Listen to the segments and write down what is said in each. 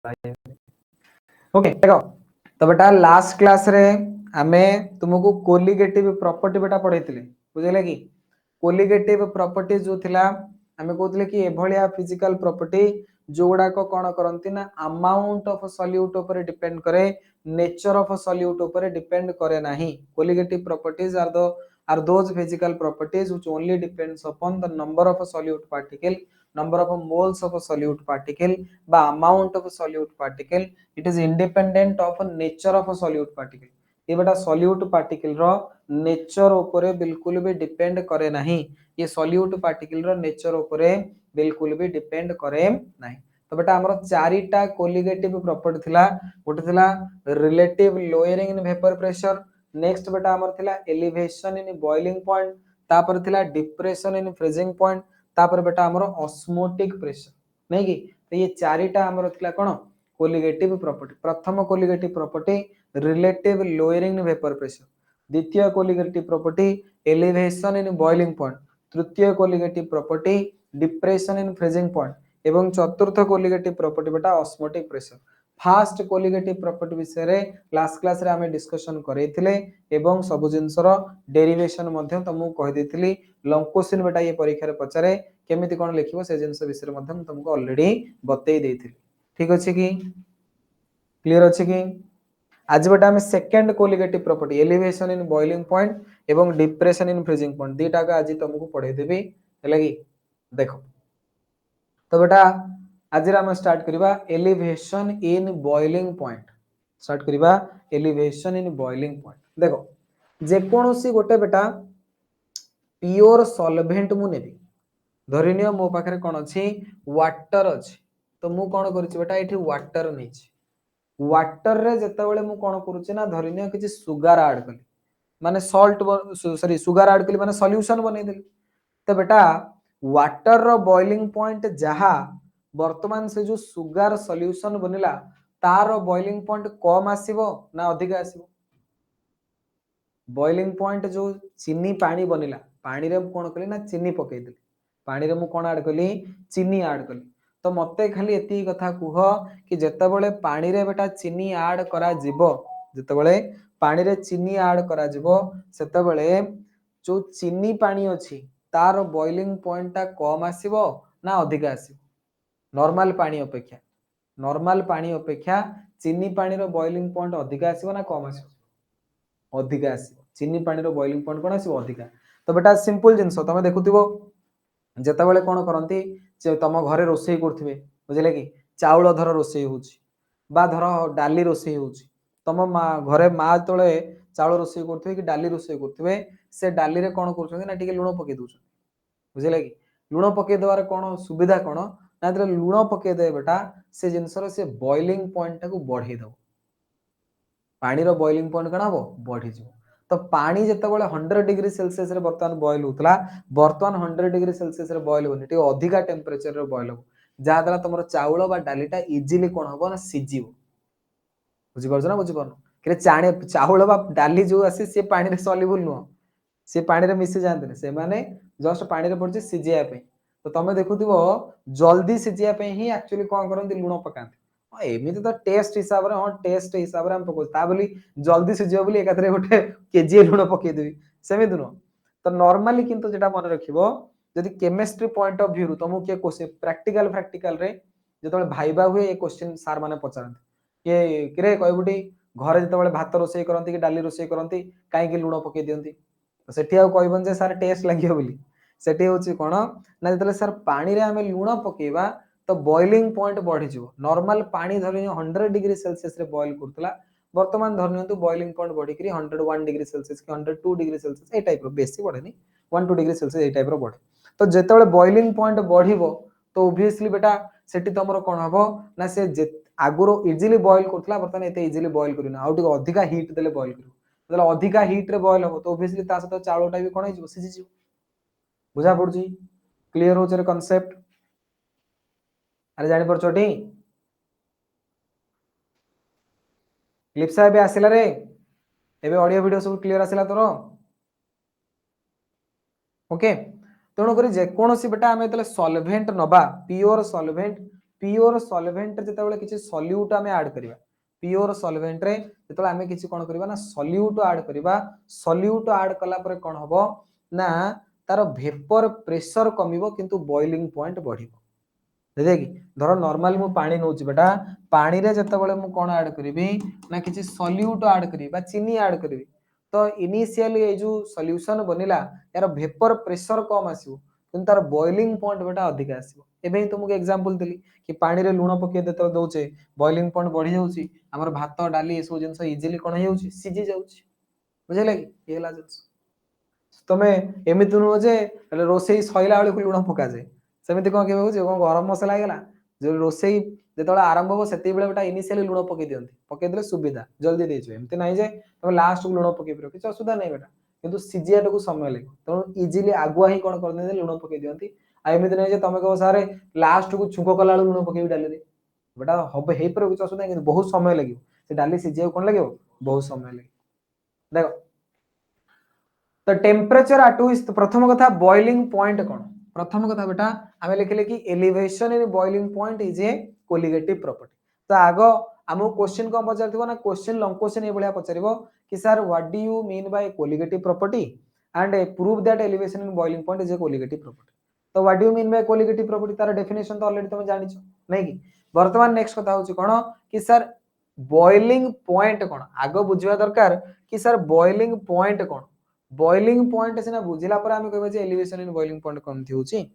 Okay देखो तो बेटा लास्ट क्लास रे आमे तुमको कोलिगेटिव प्रॉपर्टी बेटा पढ़ेइथिले बुझिले कि कोलिगेटिव प्रॉपर्टी जो थिला आमे कहउतले कि एभलिया फिजिकल प्रॉपर्टी जोड़ा को कोन करंती ना अमाउंट ऑफ सॉल्यूट ऊपर डिपेंड करे नेचर ऑफ सॉल्यूट ऊपर डिपेंड करे नाही colligative properties are those physical properties which only depends upon the number of solute particle number of moles of a solute particle by amount of a solute particle it is independent of a nature of a solute particle ये बेटा solute particle रो nature ऊपर बिल्कुल भी depend करे नहीं ये solute particle रो nature ऊपर बिल्कुल भी डिपेंड करे नहीं तो बेटा हमरो चारिटा कोलिगेटिव प्रॉपर्टी थिला गोटे थिला relative lowering in vapour pressure next बेटा हमर थिला एलिवेशन इन बॉइलिंग पॉइंट तापर थिला डिप्रेशन इन फ्रीजिंग पॉइंट तापर बेटा हमरो ऑस्मोटिक प्रेशर नहीं कि तो ये चारिटा हमरो थिला कोन कोलिगेटिव प्रॉपर्टी प्रथम colligative property relative lowering in vapour pressure द्वितीय colligative property elevation in boiling point तृतीय colligative property depression in freezing point एवं चतुर्थ कोलिगेटिव प्रॉपर्टी बेटा osmotic pressure first colligative property विषय रे लास्ट क्लास रे हमें डिस्कशन करैथिले एवं सब जिंसर डेरिवेशन मध्ये तुमको कहि देथिली लॉन्ग क्वेश्चन बेटा ये परीक्षा रे पचारे केमिति कोन लिखिबो से जिंस विषय मध्ये तुमको ऑलरेडी बतै देथिली ठीक अछि कि क्लियर अछि कि आज बेटा हम second colligative property elevation in boiling point एवं डिप्रेशन इन फ्रीजिंग पॉइंट दीटा का आज तुमको पढ़ै देबी हैला कि देखो तो बेटा आज हम स्टार्ट करिबा elevation in boiling point start करिबा एलिवेशन इन बॉइलिंग पॉइंट देखो जे कोनोसी गोटे बेटा प्योर सॉल्वेंट मु नेबी धरिनियो मो पाखरे कोन अछि वाटर अछि तो मु कोन करिछि बेटा एठी वाटर नेछि वाटर रे जते बेले मु कोन करूछि ना धरिनियो किछि सुगर ऐड कली माने सॉल्ट सॉरी सुगर ऐड कली माने सॉल्यूशन बनै देली तो बेटा वाटर रो बॉइलिंग पॉइंट जहा वर्तमान से जो सुगर सॉल्यूशन बनिला तार बॉइलिंग पॉइंट कम आसीबो ना अधिक आसीबो बॉइलिंग पॉइंट जो चीनी पानी बनिला पानी रे कोन कली ना चीनी पकै देली पानी रे मु कोन ऐड कली चीनी ऐड कली तो मते खाली एती कथा कुह कि जते बेले पानी रे बेटा चीनी ऐड करा जिवो जते बेले पानी रे चीनी ऐड करा जिवो सेते बेले जो चीनी पानी अछि तार बॉइलिंग पॉइंट ता कम आसीबो ना अधिक आसीबो नॉर्मल पानी अपेक्षा चीनी पानी रो बॉइलिंग पॉइंट अधिक आसीबो ना कम आसीबो अधिक आसीबो चीनी पानी रो बॉइलिंग पॉइंट कोन आसीबो अधिक तो बेटा सिंपल जिंस तमे देखुथिबो जते बेले कोन करंती जे तम घरे रोसई करथिबे बुझले कि चाउल धर रोसई होउची बा धर डाली रोसई होउची तम घरे मा तळे चाउल रोसई करथिबे कि डाली रोसई करथिबे से डाली रे कोन करछन ना टिके लुण पके दोछ बुझले कि लुण पके देवार कोन सुविधा कोन ना तरे लुण पके दे बेटा से जिंसर से बॉइलिंग पॉइंट को बढ़े दो पानी रो बॉइलिंग पॉइंट कना हो बढ़ी जो तो पानी जते बेले 100 डिग्री सेल्सियस रे वर्तमान बॉईल होतला वर्तमान 100 डिग्री सेल्सियस रे बॉईल होनी टे अधिका टेंपरेचर रे बॉईल हो जा द्वारा तमरो चाउल बा डालीटा इजीली कोन हो ना सिजिबो बुझि परछ ना बुझि परनो कि चाणे चाउल बा डाली जो आसी से पानी रे सॉल्युबल नो से पानी रे मिसि जानते से माने जस्ट पानी रे पड़छ सिजिया पे तो तमे देखुथिबो जल्दी सिजिया पे ही एक्चुअली कोन करंती लुण पकांती एमिति तो टेस्ट हिसाब रे हां टेस्ट हिसाब रे हम पको ता बोली जल्दी सिजियो बोली एकाथरे गोटे केजी लुण पके देबी सेमिति नो तो नॉर्मली किंतु जेटा मन रखिबो यदि केमिस्ट्री पॉइंट ऑफ व्यू रु तमु के क्वेश्चन प्रैक्टिकल रे जेतबे भाइबा हुए ए क्वेश्चन सार माने पचारंती के किरे कहबुटी घरे जेतबे भात रोसई करंती कि डाली रोसई करंती काई कि लुण पके दियंती तो सेठी आ कहबन जे सार टेस्ट लागियो बोली सेठी होची कोन ना जेतले सर पानी रे हमें लुण पकेबा तो बॉइलिंग पॉइंट बढ़ी जिवो नॉर्मल पानी धरि 100 डिग्री सेल्सियस रे बॉईल करतला वर्तमान धरनियंतु बॉइलिंग पॉइंट बढ़ी करी 101 डिग्री सेल्सियस कि 102 डिग्री सेल्सियस ए टाइप रो बेसी बढ़ेनी 12 डिग्री सेल्सियस ए टाइप रो बढ़े तो जेतबे बॉइलिंग पॉइंट बढ़िबो तो ऑब्वियसली बेटा सेठी तमरो कोन हबो ना से आगुरो इजीली बॉईल करतला वर्तमान एते इजीली बॉईल करिना आउटी अधिका हीट देले बॉईल करियो मतलब अधिका हीट रे बॉईल हो तो ऑब्वियसली ता सतो चाउलटा भी कोन हिजो सिझि जिवो बुझा पड़जी क्लियर हो रे कांसेप्ट अरे जानि परछोटी लिप्सा एबे आसिला रे एबे ऑडियो वीडियो सब क्लियर आसिला तोरो ओके तेणु करी जे कोनोसी बेटा हमें तले सॉल्वेंट नबा प्योर सॉल्वेंट प्योर सॉल्वेंट रे जेतेबेले किछि सॉल्यूट आमे ऐड करिवा प्योर सॉल्वेंट रे जेतेबेले आमे किछि कोन करिवा ना सॉल्यूट ऐड करिवा सॉल्यूट ऐड कला परे कोन हबो ना तार वेपर प्रेशर कमिवो किंतु बॉइलिंग पॉइंट बढ़िबो देखि कि धर नॉर्मल मु पानी नउची बेटा पानी रे जेतेबेले मु कोन ऐड करिवि ना किछि सॉल्यूट ऐड करिवि बा चीनी ऐड करिवि तो इनिशियली ए जो सॉल्यूशन बनिला यार वेपर प्रेशर कम आसीबो किंतु तार बॉइलिंग पॉइंट बेटा अधिक आसीबो एबे तुमको एग्जांपल देली कि पानी रे लूण पके देते दउचे बॉइलिंग पॉइंट बढ़ी जाउची हमर भात डाली ए सब जिंस इजीली कोन हे जाउची सिजी जाउची बुझले कि एला जिंस तमे एमिति नु जे रोसेई सइला वाले को लूण पका जाय सेमिति कोन के होउची कोन गरम मसला आइगला जो रोसेई जेतोला आरंभ हो सेति बेले बेटा इनिशियली लूण पके दियंती पके देले सुविधा जल्दी देजो एमिति नै जे तमे लास्ट को लूण पके पिरो किछ असुविधा नै बेटा किंतु सिजिया को समय लागो तो इजीली आगुआ ही कोन कर दे लूण पके दियंती आ एमिति नै जे तमे को सारे लास्ट को छुंको कला लूण पके डाली दे बेटा हबे हे पर किछ असुविधा किंतु बहुत समय लागियो से डाली सिजिया कोन लागियो बहुत समय लागियो देखो तो टेम्परेचर एट व्हिच प्रथम कथा बॉइलिंग पॉइंट कोन प्रथम कथा बेटा आमे लिखले कि elevation in boiling point is a colligative property तो आगो हमो क्वेश्चन को पचारथिबो ना क्वेश्चन लॉन्ग क्वेश्चन ए भलिया पचारिबो कि sir what do you mean by colligative property and prove that elevation in boiling point is a colligative property तो what do you mean by colligative property तार डेफिनेशन तो ऑलरेडी तुम जानिछो नै कि वर्तमान नेक्स्ट कथा होची कोन कि सर बॉइलिंग पॉइंट कोन आगो बुझिबा दरकार कि सर बॉइलिंग पॉइंट कोन बॉइलिंग पॉइंट सिना बुझिला पर आमे कहबे जे एलिवेशन इन बॉइलिंग पॉइंट कोन थिउची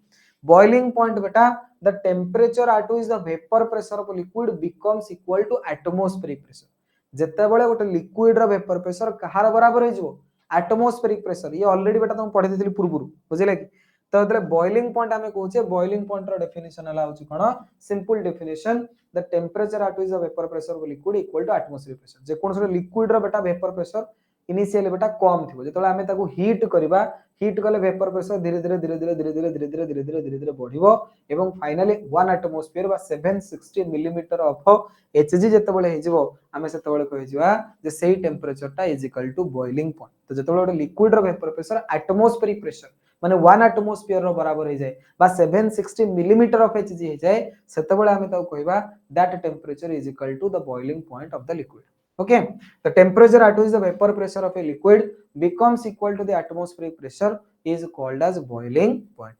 बॉइलिंग पॉइंट बेटा the temperature at which the vapour pressure of liquid becomes equal to atmospheric pressure जेते बेले गोटे लिक्विड रो वेपर प्रेशर कहार बराबर हे जिवो एटमॉस्फेरिक प्रेशर ये ऑलरेडी बेटा तुम पढि देथिली पूर्वरु बुझिले कि तो एतले बॉइलिंग पॉइंट आमे कहूचे बॉइलिंग पॉइंट रो डेफिनेशन हला होची कोन simple definition the temperature at which the vapour pressure of liquid equal to atmospheric pressure जे कोन से लिक्विड रो बेटा वेपर प्रेशर इनिशियली बेटा कम थिबो जेतले आमे ताको हीट करबा हीट कले वेपर प्रेशर धीरे धीरे धीरे धीरे धीरे धीरे धीरे धीरे धीरे धीरे धीरे धीरे बढ़िबो एवं फाइनली 1 एटमॉस्फेयर बा 760 मिलीमीटर ऑफ एचजी जेतेबेले हे जिवो आमे सेतेबेले कहि जिवा जे सेही टेम्परेचर टा is equal to boiling point तो जेतेबेले लिक्विड रो वेपर प्रेशर एटमॉस्फेरिक प्रेशर माने 1 एटमॉस्फेयर रो बराबर हे जाय बा 760 मिलीमीटर ऑफ एचजी हे जाय सेतेबेले आमे ताको कहिबा that temperature is equal to the boiling point of the liquid okay the temperature at which the vapor pressure of a liquid becomes equal to the atmospheric pressure is called as boiling point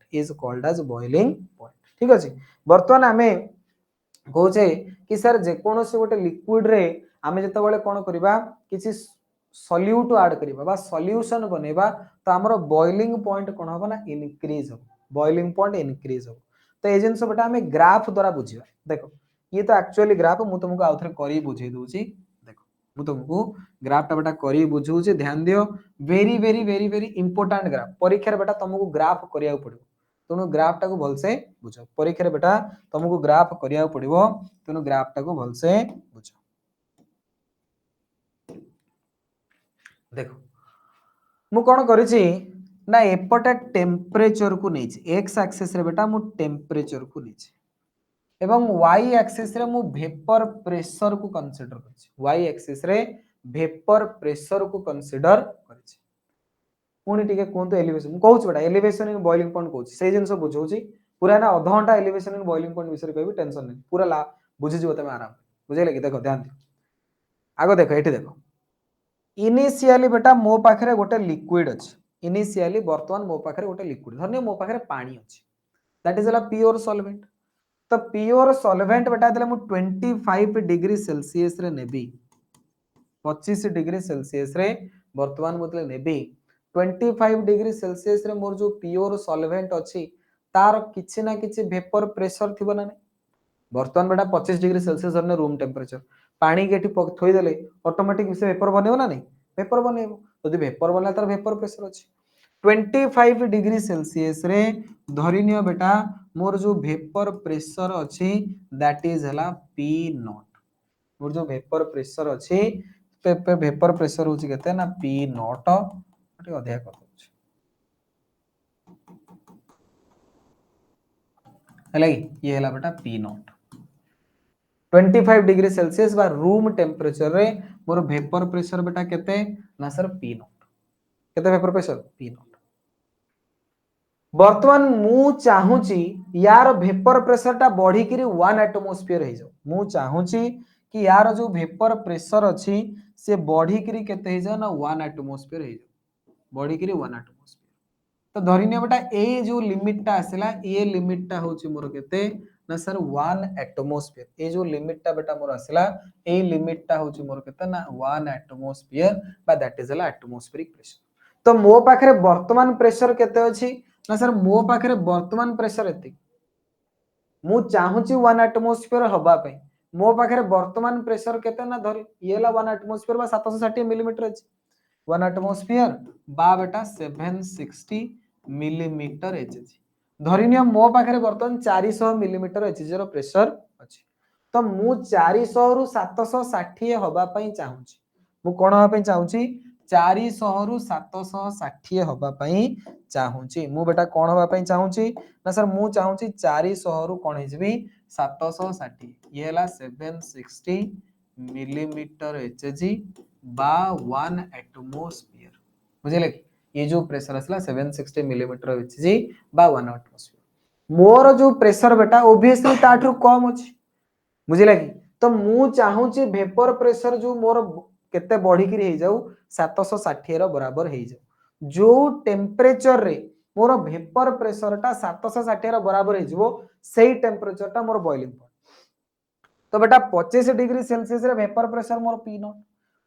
ठीक अछि वर्तमान आमे कहूचे कि sir जे कोनोसी गोटे liquid रे आमे जते बेले कोन करबा किछि सॉल्यूट ऐड करबा बा सॉल्यूशन बनेबा तो हमरो बॉइलिंग पॉइंट कोन होबा ना इंक्रीज हो बॉइलिंग पॉइंट इंक्रीज हो तो ए जिंस बेटा आमे ग्राफ द्वारा बुझिबा देखो ये तो एक्चुअली ग्राफ मु तुमको आउथरे करी बुझे दूची मु तुमको ग्राफ टा बेटा करी बुझू जे ध्यान दियो very very very very important graph परीक्षा रे बेटा तुमको ग्राफ करिया पड़िबो तनु ग्राफ टा को भलसे बुझो परीक्षा रे बेटा तुमको ग्राफ करिया पड़िबो तनु ग्राफ टा को भलसे बुझो देखो मु कोन करिछि ना एपटे टेम्परेचर को नैछि एक्स एक्सिस रे बेटा मु टेम्परेचर को नैछि एवं y एक्सिस रे मु वेपर प्रेशर को कंसीडर करछि y एक्सिस रे वेपर प्रेशर को कंसीडर करछि पुनी टिके कोनतो एलिवेशन कहउछ बेटा एलिवेशन इन बॉइलिंग पॉइंट कहउछ से जिंस बुझौछि पूरा ना आधा घंटा एलिवेशन इन बॉइलिंग पॉइंट विषय कहबी टेंशन नै पूरा ला बुझि जिवो तमे आराम बुझैले कि देखो ध्यान दियो आगो देखो एठी देखो इनिशियली बेटा मो पाखरे गोटे लिक्विड अछि इनिशियली वर्तमान मो पाखरे गोटे लिक्विड धन्य मो पाखरे पानी अछि that is a pure solvent तो प्योर सॉल्वेंट बेटा देले मु 25 डिग्री सेल्सियस रे नेबी 25 डिग्री सेल्सियस रे वर्तमान मतले नेबी 25 डिग्री सेल्सियस रे मोर जो प्योर सॉल्वेंट अछि तार किछि ना किछि वेपर प्रेशर थिबो ना नै वर्तमान बेटा 25 डिग्री सेल्सियस धरने रूम टेम्परेचर पानी के थोई देले ऑटोमेटिक से वेपर बनेबो ना नै वेपर बनेबो यदि वेपर बनला तार वेपर प्रेशर अछि 25 डिग्री सेल्सियस रे धरिनियो बेटा मोर जो वेपर प्रेशर अछि दैट इज हला पी नॉट मोर जो वेपर प्रेशर अछि पे वेपर प्रेशर होछि केते ना पी नॉट टे अधिया कर दोछि हला ये हला बेटा पी नॉट 25 डिग्री सेल्सियस बा रूम टेम्परेचर रे मोर वेपर प्रेशर बेटा केते ना सर पी नॉट केते वेपर प्रेशर पी नॉट वर्तमान मु चाहूची यार वेपर प्रेशर टा बढ़ी कि 1 एटमोस्फियर हो जाओ मु चाहूची कि यार जो वेपर प्रेशर अच्छी से बढ़ी कि केते हो जाओ ना 1 एटमोस्फियर हो जाओ बढ़ी कि 1 एटमोस्फियर तो धरिनिया बेटा ए जो लिमिट टा आसला ये लिमिट टा होची मोर केते ना सर 1 एटमोस्फियर ये जो लिमिट टा बेटा मोर आसला ए लिमिट टा होची मोर केते ना 1 एटमोस्फियर बा दैट इज ला एटमोस्फेरिक प्रेशर तो मो पाखरे वर्तमान प्रेशर केते अछि ना सर मो पाखरे वर्तमान प्रेशर एति मु चाहूची 1 एटमोस्फियर हबा पे मो पाखरे वर्तमान प्रेशर केते ना धरि ये ला 1 एटमोस्फियर बा 760 मिलीमीटर अछि 1 एटमोस्फियर बा बेटा 760 मिलीमीटर एचजी धरिनिया मो पाखरे वर्तमान 400 मिलीमीटर एचजी रो प्रेशर अछि तो मु 400 रु 760 हबा पई चाहूची मु कोन हबा पई चाहूची 400 रु 760 हबा पई चाहूची मु बेटा कोन हबा पई चाहूची ना सर मु चाहूची 400 रु कोन हेजबी 760 ये ला 760 मिलीमीटर एचजी बा 1 एटमोस्फियर बुझिले ये जो प्रेशर असला 760 मिलीमीटर एचजी बा 1 एटमोस्फियर मोर जो प्रेशर बेटा ओब्वियसली ताठू कम अछि बुझिले कि तो मु चाहूची वेपर प्रेशर जो मोर केते बढ़ी कि हे जाऊ 760 रो बराबर हे जाऊ जो टेम्परेचर रे मोर वेपर प्रेशर टा 760 रो बराबर हे जबो सेही टेम्परेचर टा मोर बॉइलिंग पॉइंट तो बेटा 25 डिग्री सेल्सियस रे vapour pressure more P not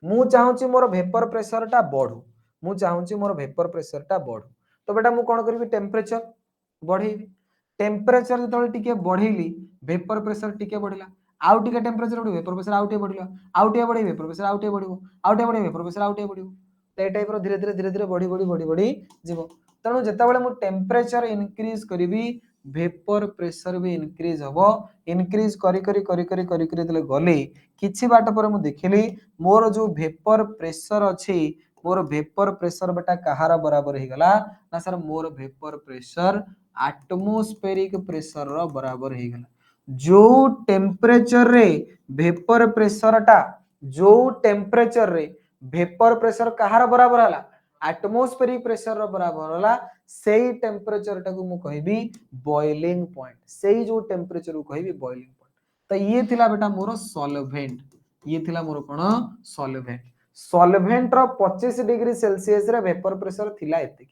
मु चाहूची मोर वेपर प्रेशर टा बढ़ू मु चाहूची मोर वेपर प्रेशर टा बढ़ू तो बेटा मु कोन करबी टेम्परेचर बढ़ेबी टेम्परेचर जतले टिके बढ़ेली वेपर प्रेशर टिके बढ़िला आउ टिके टेम्परेचर बढ़िबो वेपर प्रेशर आउटे बढ़िला आउटे बढ़ी वेपर प्रेशर आउटे बढ़िबो आउटे बढ़ी वेपर प्रेशर आउटे बढ़िबो तो ए टाइप रो धीरे धीरे बढ़ी जीवो तणु जेताबेले मु टेम्परेचर इंक्रीज करिवि वेपर प्रेशर भी इंक्रीज हबो इंक्रीज करी करी करी करी करी करी देले गली किछि बाट पर मु देखिली मोर जो वेपर प्रेशर अछि मोर वेपर प्रेशर बेटा कहार बराबर हे गला ना सर मोर वेपर प्रेशर एटमॉस्फेरिक प्रेशर रो बराबर हे गला जो टेम्परेचर रे वेपर प्रेशर टा जो टेम्परेचर रे वेपर प्रेशर कहार बराबर हला एटमॉस्फेरिक प्रेशर रो बराबर हला सेही टेम्परेचर टा को मु कहबी बॉइलिंग पॉइंट सेही जो टेम्परेचर को कहबी बॉइलिंग पॉइंट तो ये थिला बेटा मोर सॉल्वेंट ये थिला मोर कोन सॉल्वेंट सॉल्वेंट रो 25 डिग्री सेल्सियस रे वेपर प्रेशर थिला एति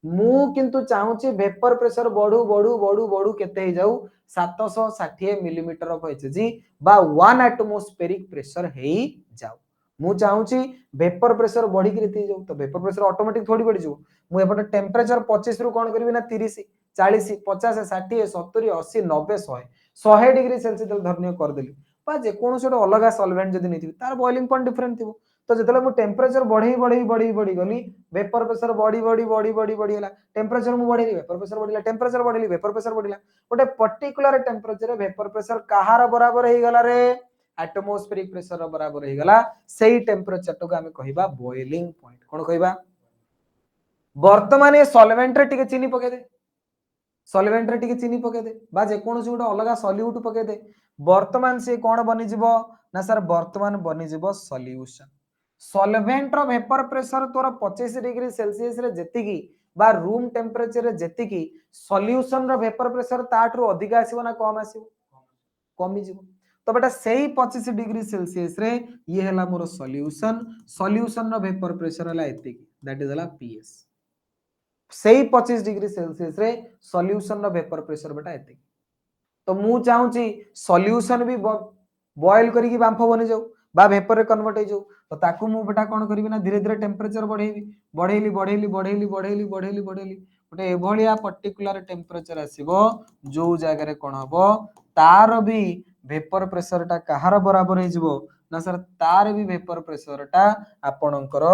मु किंतु चाहूची वेपर प्रेशर बढ़ू बढ़ू बढ़ू बढ़ू केते हे जाऊ 760 मिलीमीटर ऑफ एचजी बा 1 एटमॉस्फेरिक प्रेशर हे जाऊ मु चाहूची वेपर प्रेशर बढ़ी कि थे जाऊ तो वेपर प्रेशर ऑटोमेटिक थोड़ी बढ़ी जाऊ मु एपटे टेम्परेचर 25 रु कोन करबी ना 30 40 50 60 70 80 90 100 100 डिग्री सेल्सियस धरनिय कर देली बा जे कोन सोटे अलगा सॉल्वेंट जदी निथि तार बॉइलिंग पॉइंट डिफरेंट थिबो तो जतले मु टेम्परेचर बढ़ी गली वेपर प्रेशर बढ़ी हला टेम्परेचर मु बढ़ी वेपर प्रेशर बढ़िला टेम्परेचर बढ़िली वेपर प्रेशर बढ़िला गोटे पर्टिकुलर टेम्परेचर वेपर प्रेशर कहार बराबर हे गला रे एटमॉस्फेरिक प्रेशर रो बराबर हे गला सेही टेम्परेचर तो हमें कहिबा बॉइलिंग पॉइंट कोन कहिबा वर्तमान ए सॉल्वेंट रे टिके चीनी पके दे सॉल्वेंट रे टिके चीनी पके दे बा जे कोन से गोटे अलगा सॉल्यूट पके दे वर्तमान से कोन बनि जिवो ना सर वर्तमान बनि जिवो सॉल्यूशन सॉल्वेंट रो वेपर प्रेशर तोर 25 डिग्री सेल्सियस रे जेतिकी बा रूम टेम्परेचर रे जेतिकी सॉल्यूशन रो वेपर प्रेशर ताठरो अधिक आसीबो ना कम आसीबो कमी जिवो तो बेटा सेही 25 डिग्री सेल्सियस रे ये हला मोर सॉल्यूशन सॉल्यूशन रो वेपर प्रेशर हला एतिकी दैट इज हला पीएस सेही 25 डिग्री सेल्सियस रे सॉल्यूशन रो वेपर प्रेशर बेटा एतिकी तो मु चाहूची सॉल्यूशन भी बॉयल करी की बांफ बनि जाऊ बा वेपर रे कन्वर्ट हे जाऊ तो ताकू मु बेटा कोन करबी ना धीरे धीरे टेम्परेचर बढ़ेबी बढ़ेली गोटे एभलिया पर्टिकुलर टेम्परेचर आसीबो जो जगह रे कोन हबो तार भी वेपर प्रेशर टा कहार बराबर हे जिवो ना सर तार भी वेपर प्रेशर टा आपणकर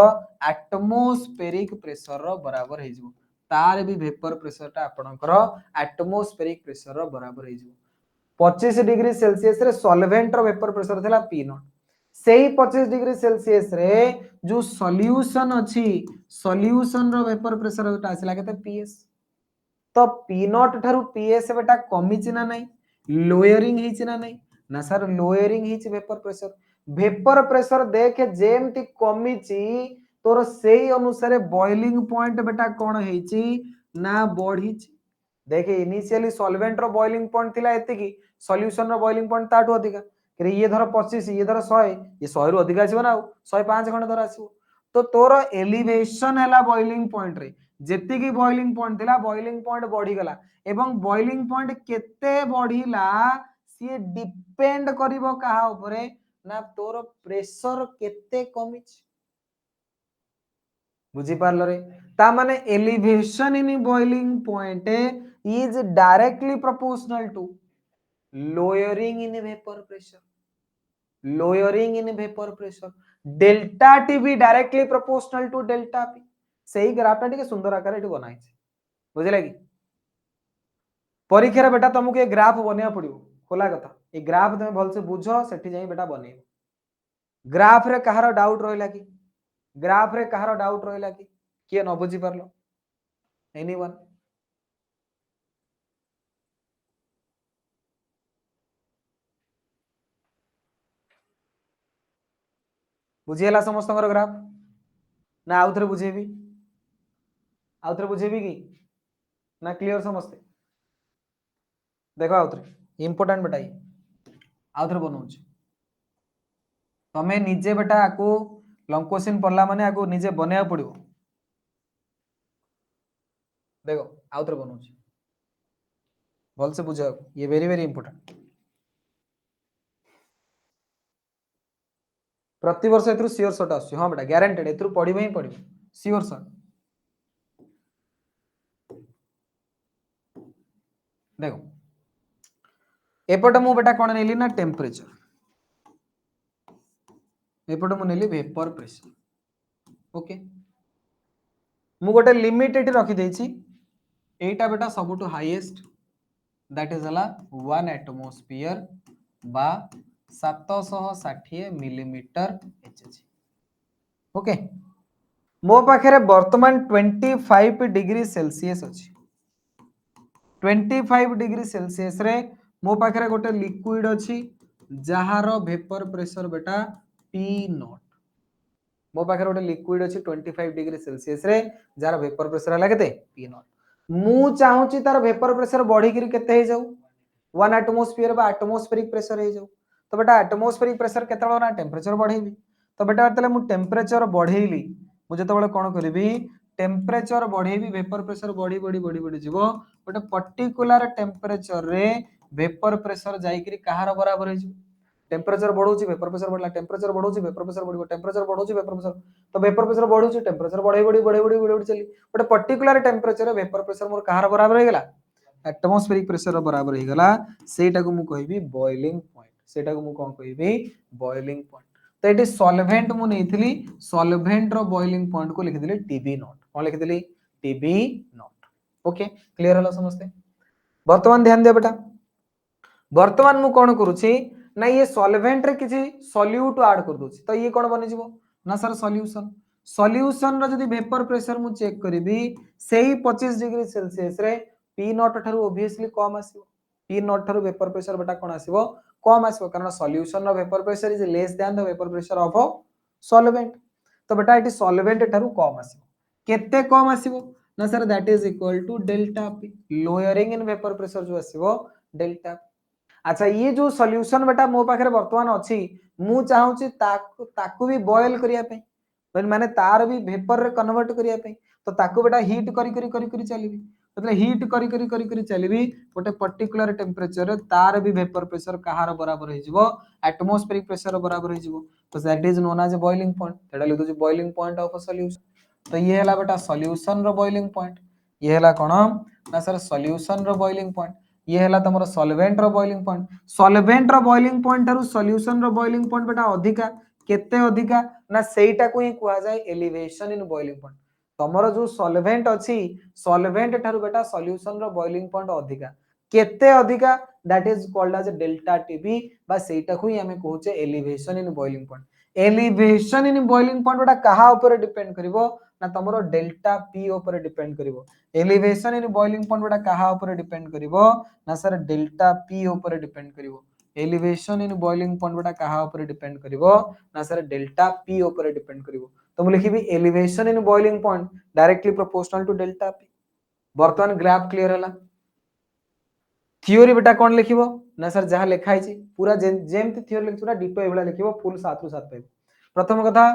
एटमॉस्फेरिक प्रेशर रो बराबर हे जिवो तार भी वेपर प्रेशर टा आपणकर एटमॉस्फेरिक प्रेशर रो बराबर हे जिवो 25 डिग्री सेल्सियस रे सॉल्वेंट रो वेपर प्रेशर थिला पी नॉट सेही 25 डिग्री सेल्सियस रे जो सॉल्यूशन अछि सॉल्यूशन रो वेपर प्रेशर टा आसिला केते पीएस तो पी नॉट थारु पीएस बेटा कमिछि ना नाही लोअरिंग हिछि ना नाही ना सर लोअरिंग हिछि वेपर प्रेशर देखे जेमति कमिछि तोर सेही अनुसार बॉइलिंग पॉइंट बेटा कोन हेछि ना बढ़ी। देखे इनिशियली सॉल्वेंट रो बॉइलिंग पॉइंट थिला एतिकी, सॉल्यूशन रो बॉइलिंग पॉइंट ताठू अधिका। कि ये धर 25 ये धर 100, ये 100 रु अधिका आसीबो ना, 105 खंड धर आसीबो। तो तोर एलिवेशन हैला बॉइलिंग पॉइंट रे, जेतिकी बॉइलिंग पॉइंट थिला बॉइलिंग पॉइंट बढ़ी गला। एवं बॉइलिंग पॉइंट केते बढ़िला सी डिपेंड करिवो कहा ऊपरे ना तोर प्रेशर केते कमिच। बुझी पारलो रे? ता माने elevation in boiling point is directly proportional to lowering in vapour pressure. Lowering in vapour pressure, delta T भी directly proportional to delta P. सही ग्राफटा टिके सुंदर आकार एठी बनाई छै, बुझिला कि? परीक्षा रे बेटा तुमको ये ग्राफ बनिया पड़ियो, खोला कथा ये ग्राफ तुम भल से बुझो, सेठी जाई बेटा बने। ग्राफ रे कहारो डाउट रहला कि? ग्राफ रे कहारो डाउट रहला कि? किए न बुझी पारलो? एनीवन? बुझीला समस्तଙ୍କର ग्राफ ना आउथरे बुझेबी? आउथरे बुझेबी कि ना क्लियर समस्ते? देखो आउथरे इंपोर्टेंट बेटा, ये आउथरे बनाउछ। तमे निजे बेटा आकू लॉन्ग क्वेश्चन पढ़ला माने आकू निजे बनेया पड़ियो। देखो आउथरे बनाउछ, भल से बुझाओ, ये वेरी वेरी इंपोर्टेंट। प्रति वर्ष एथरु सियोर शॉट आछी, हां बेटा गारंटेड, एथरु पढ़िबो ही पढ़िबो सियोर शॉट। देखो एपटे मु बेटा कोन नेली ना टेम्परेचर, एपटे मु नेली वेपर प्रेशर। ओके मु गोटे लिमिट एटी रखी देछि, एटा बेटा सबुटु हाईएस्ट, दैट इज हला 1 एटमॉस्फियर बा 760 मिलीमीटर एचजी। ओके मो पाखे वर्तमान 25 डिग्री सेल्सियस अच्छी। 25 डिग्री सेल्सियस रे मो पाखे गोटे लिक्विड अच्छी जार वेपर प्रेशर बेटा पी नॉट। मो पाखे गोटे लिक्विड अच्छी 25 डिग्री सेल्सियस रे जार वेपर प्रेशर है केते पी नॉट। मु चाहूची तार वेपर प्रेशर बढ़ी करी केते हे जाऊ 1 एटमॉस्फियर बा एटमॉस्फेरिक प्रेशर हे जाऊ। तो बेटा एटमॉस्फेरिक प्रेशर केते ना टेम्परेचर बढ़ेबी। तो बेटा तले मु टेम्परेचर बढ़ेइली, मु जेतेबेले कोन करबी टेम्परेचर बढ़ेबी, वेपर प्रेशर बढ़ी बढ़ी बढ़ी बढ़ी जीवो, गोटे पर्टिकुलर टेम्परेचर रे वेपर प्रेशर जाई करी कहार बराबर हे जिवो। टेम्परेचर बढ़ौची वेपर प्रेशर बढ़ला, टेम्परेचर बढ़ौची वेपर प्रेशर बढ़िबो, टेम्परेचर बढ़ौची वेपर प्रेशर, तो वेपर प्रेशर बढ़ौची टेम्परेचर बढ़े बढ़ी बढ़े बढ़ी बढ़े बढ़ी चली गोटे पर्टिकुलर टेम्परेचर रे वेपर प्रेशर मोर कहार बराबर हे गेला एटमॉस्फेरिक प्रेशर बराबर हे गेला। सेटा को मु कहबी बॉइलिंग पॉइंट, सेटा को मु कोन कहबी बॉइलिंग पॉइंट। तो ये सॉल्वेंट मु नेइथिली, सॉल्वेंट रो बॉइलिंग पॉइंट को लिखिदिली टीबी नॉट। कोन लिखिदिली टीबी नॉट। ओके क्लियर हला समस्ते? वर्तमान ध्यान दिया बेटा, वर्तमान मु कोन करूची ना ये सॉल्वेंट रे किछि सॉल्यूट ऐड कर दोची, तो ये कोन बनि जिवो ना सर सॉल्यूशन। सॉल्यूशन रो जदी वेपर प्रेशर मु चेक करबी सेही 25 डिग्री सेल्सियस रे पी नॉट ठारू ऑब्वियसली कम आसीबो। पी नॉट ठारू वेपर प्रेशर बेटा कोन आसीबो कम आसीबो, कारण सॉल्यूशन रो vapour pressure is less than the vapour pressure of solvent. तो बेटा एटी सॉल्वेंट ठारू कम आसीबो, केते कम आसीबो ना sir that is equal to delta P, lowering in vapour pressure जो आसीबो डेल्टा। अच्छा ये जो सॉल्यूशन बेटा मो पाखरे वर्तमान अछि, मु चाहूची ताकू भी बॉयल करिया पे, माने तार भी वेपर रे कन्वर्ट करिया पे, तो ताकू बेटा हीट करी करी करी करी चलीबी, मतलब हीट करी करी करी करी चलीबी गोटे पर्टिकुलर टेम्परेचर रे तार भी वेपर प्रेशर कहार बराबर हे जिवो एटमॉस्फेरिक प्रेशर बराबर हे जिवो। तो that is known as boiling point, एटा लिखु छी boiling point of a solution. तो ये हला बेटा सॉल्यूशन रो बॉइलिंग पॉइंट, ये हला कोन ना सर सॉल्यूशन रो बॉइलिंग पॉइंट, ये हला तमरो सॉल्वेंट रो बॉइलिंग पॉइंट। सॉल्वेंट रो बॉइलिंग पॉइंट थारु सॉल्यूशन रो बॉइलिंग पॉइंट बेटा अधिका, केते अधिका ना सेटा को ही कुआ जाय एलिवेशन इन बॉइलिंग पॉइंट। तमरो जो सॉल्वेंट अछि सॉल्वेंट थारु बेटा सॉल्यूशन रो बॉइलिंग पॉइंट अधिका, केते अधिका that is called as delta TB, बा सेटा को ही हमें कहूचे elevation in boiling point. Elevation in boiling point बेटा कहा ऊपर डिपेंड करिवो ना तमरो डेल्टा पी ऊपर डिपेंड करिवो। एलिवेशन इन बॉइलिंग पॉइंट बेटा कहा ऊपर डिपेंड करिवो ना सर डेल्टा पी ऊपर डिपेंड करिवो। एलिवेशन इन बॉइलिंग पॉइंट बेटा कहा ऊपर डिपेंड करिवो ना सर डेल्टा पी ऊपर डिपेंड करिवो। तो मु लिखिबी elevation in boiling point directly proportional to delta P. बर्तमान ग्राफ क्लियर है थियोरी बेटा कौन लिखिबो ना सर जहां लिखा है पूरा जेमती थियोरी लिखुरा डिटो एभला लिखिबो फुल 7 रु 7 पाइब प्रथम कथा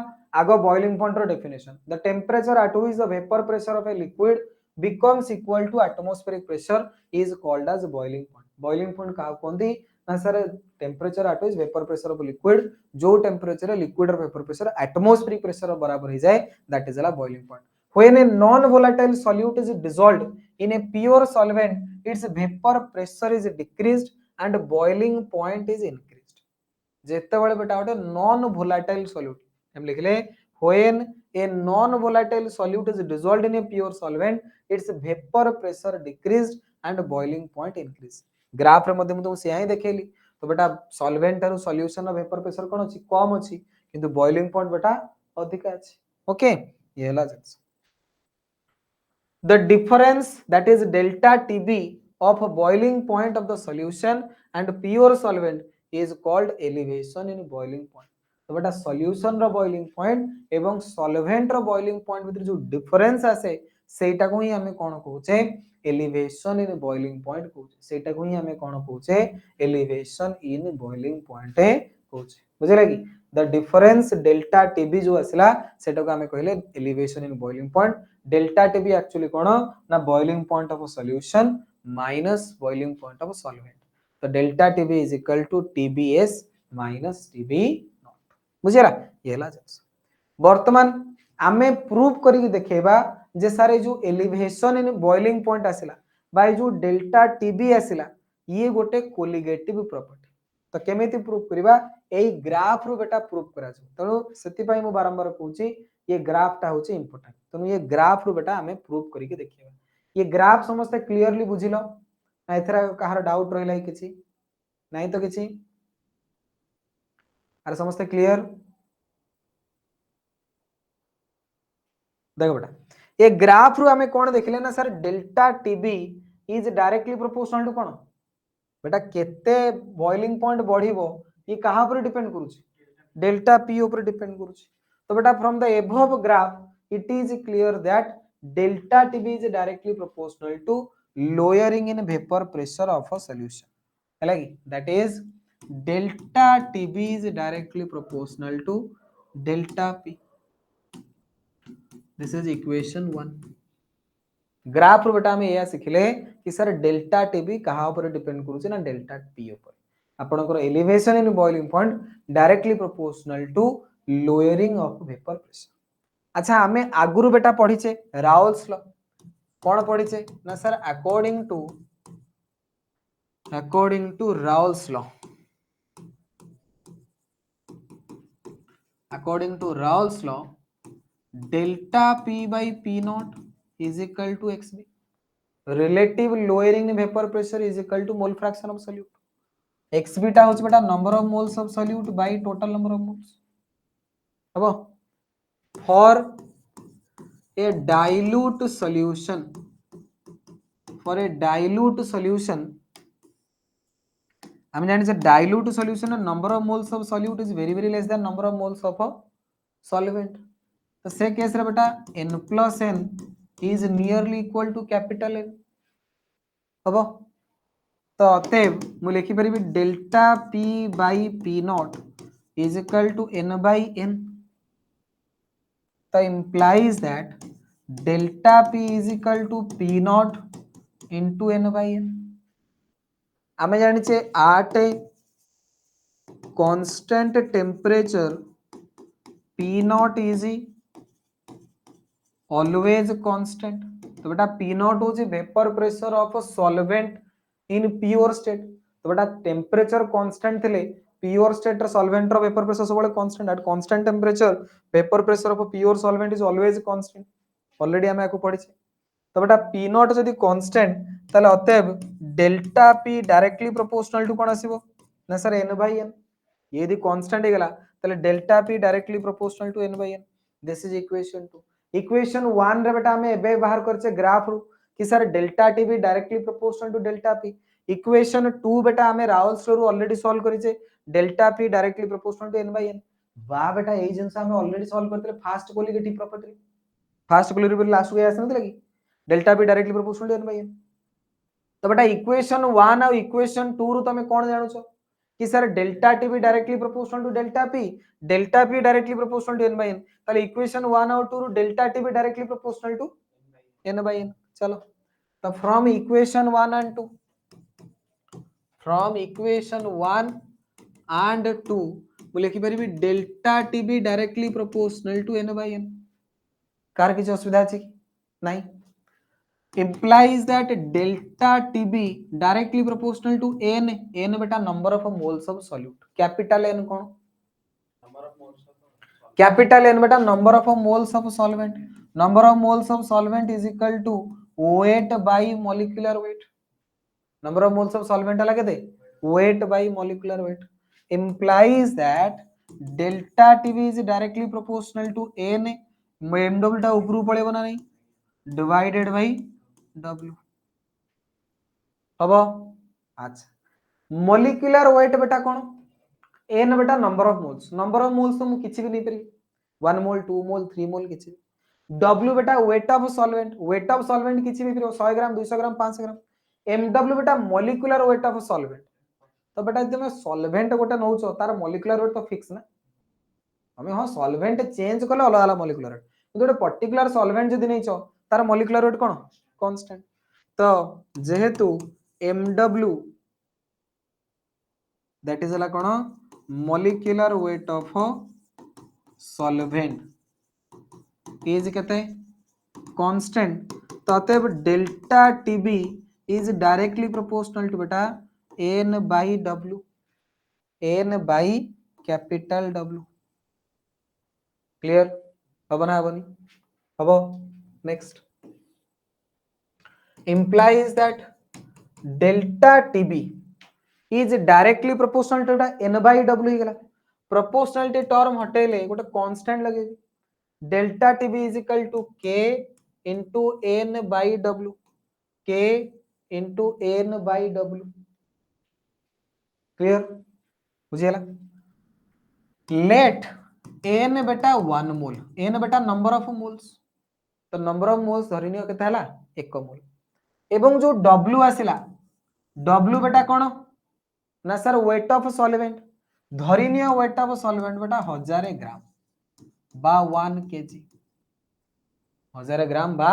आगो बॉइलिंग पॉइंट रो definition the temperature at which the vapour pressure of a liquid becomes equal to atmospheric pressure is called as boiling point boiling point का कोंदी ना sir temperature at which vapour pressure of liquid जो temperature liquid और vapour pressure atmospheric pressure बराबर हो जाए that is the boiling point when a non volatile solute is dissolved in a pure solvent its vapor pressure is decreased and boiling point is increased जेतेबेले बेटा गोटे non volatile solute हम लिखले when a non volatile solute is dissolved in a pure solvent its vapor pressure decreased and boiling point increased graph रे मध्ये मु तुम से ही देखेली तो बेटा सॉल्वेंट और सॉल्यूशन रो वेपर प्रेशर कोन अछि कम अछि किंतु बॉइलिंग पॉइंट बेटा अधिक अछि ओके ये हला जंस the difference that is delta TB of a boiling point of the solution and pure solvent is called elevation in boiling point तो बेटा solution रो boiling point एवं solvent रो boiling point भीतर जो difference आसे सेटा को ही हमें कोन कहूचे elevation in boiling point कहूचे सेटा को ही हमें कोन कहूचे elevation in boiling point कहूचे बुझिला कि the difference delta TB जो आसला सेटा को हमें कहले elevation in boiling point delta TB actually कोन ना boiling point of a solution minus boiling point of a solvent तो delta TB is equal to TBS minus TB not बुझिला ये हला वर्तमान आमे प्रूव करी देखेबा जे सारे जो एलिवेशन इन बॉइलिंग पॉइंट आसिला बाय जो डेल्टा टीबी आसिला ये गोटे कोलिगेटिव प्रॉपर्टी तो केमिति प्रूव करबा एई ग्राफ रो बेटा प्रूव करा छ तनो सेति पई मु बारंबार कहूची ये ग्राफ टा होची इंपोर्टेंट तनो ये ग्राफ रो बेटा हमें प्रूव करी के देखिबा ये ग्राफ समस्त क्लियरली बुझिलो ना एथरा कहार डाउट रहलै किछि नहीं तो किछि अरे समस्त क्लियर देखो बेटा ये ग्राफ रु हमें कौन देखले ना sir delta TB is directly proportional to कौन बेटा केते बॉइलिंग पॉइंट बढ़िबो ये कहां पर डिपेंड करूची डेल्टा पी ऊपर डिपेंड करूची तो बेटा from the above graph it is clear that delta TB is directly proportional to lowering in vapour pressure of a solution हैला कि that is delta TB is directly proportional to delta P this is equation 1 graph रो बेटा हमें या सिखले कि sir delta TB कहा ऊपर डिपेंड करूची ना डेल्टा पी ऊपर आपनकर elevation in boiling point directly proportional to lowering of vapour pressure अच्छा हमें आगुरु बेटा पढिचे राउल्स लॉ कौन पढिचे ना sir according to Raoult's law according to Raoult's law delta p by p naught is equal to xb relative lowering vapor pressure is equal to mole fraction of solute xb टा होछ बेटा number of moles of solute by total number of moles हबो for a dilute solution हम जाने से dilute solution number of moles of solute is very less than number of moles of a solvent तो से case रे बेटा n plus n is nearly equal to capital N हबो तो अतएव मु लिखि परिबी delta p by p naught is equal to n by n तो implies that delta p is equal to p naught into n by n आमे जानि छे at constant temperature p naught is always constant तो बेटा p naught होची vapour pressure of solvent in pure state तो बेटा temperature constant थिले pure state रे सॉल्वेंट रो वेपर प्रेशर सबले constant at constant temperature vapour pressure of pure solvent is always constant already हम याको पढिछे तो बेटा p naught जदी कांस्टेंट ताले अतएव delta p directly proportional to कोन आसीबो ना सर n by n ये यदि कांस्टेंट हे गेला ताले delta p directly proportional to n by n this is equation 2 equation 1 रे बेटा हमें एबे बाहर करछे ग्राफ रू कि सर डेल्टा टी भी directly proportional to delta P equation 2 बेटा हमें राउल्स रू ऑलरेडी सॉल्व करिछे delta P directly proportional to n by n बा बेटा एई जिंस हमें ऑलरेडी सॉल्व करते फास्ट कोलिगेटिव प्रॉपर्टी लास्ट गया आसनथले कि delta P directly proportional to N by N. तो बेटा इक्वेशन 1 और इक्वेशन 2 रु तमे कोन जानु छ कि सर डेल्टा टी भी directly proportional to delta P directly proportional to N by N, ताले इक्वेशन 1 और 2 रु डेल्टा टी भी directly proportional to N by N. चलो तो from equation 1 and 2, from equation 1 and 2 मु लिखि परिबी डेल्टा टी भी directly proportional to N by N. कार किछ असुविधा अछि नहीं? implies that delta TB directly proportional to n, n बेटा number of moles of solute, capital N कौन? Capital N बेटा number of moles of solvent, number of moles of solvent is equal to weight by molecular weight, number of moles of solvent अलग है weight by molecular weight, implies that delta TB is directly proportional to n, mw टा ऊपर पड़ेगा ना नहीं, divided by w हबो। अच्छा molecular weight बेटा कौन? एन बेटा नंबर ऑफ मोल्स तो मु किछि भी नहीं करी 1 मोल 2 मोल 3 मोल किछि। डब्ल्यू बेटा वेट ऑफ सॉल्वेंट किछि भी करियो 100 ग्राम 200 ग्राम 500 ग्राम। एम डब्ल्यू बेटा मोलिकुलर वेट ऑफ सॉल्वेंट। तो बेटा जब मैं सॉल्वेंट गोटे नउछो तार मोलिकुलर वेट तो फिक्स ना, हमें हां सॉल्वेंट चेंज करले अलग अलग मोलिकुलर वेट, तो गोटे पर्टिकुलर सॉल्वेंट जदी नइछो तार मोलिकुलर वेट कोन कांस्टेंट। तो जेहेतु एमडब्ल्यू दैट इज हला कोन molecular weight of solvent is केते कांस्टेंट, तो अतएव delta TB is directly proportional to बेटा N by W, N by capital W. Clear हबो ना हबोनी? हबो। Next implies that delta tb is directly proportional to n by w ही गला। proportionality term हटेले गोटे कांस्टेंट लगे, delta TB is equal to k into n by w, k into n by w। Clear बुझियला? Let n be the 1 mole, n be the number of moles, तो number of moles धरिनियो केते हला 1 mole, एवं जो w आसिला w बेटा कोन ना सर वेट ऑफ सॉल्वेंट, धरिनियो वेट ऑफ सॉल्वेंट बेटा 1000 ग्राम बा 1 केजी, 1000 ग्राम बा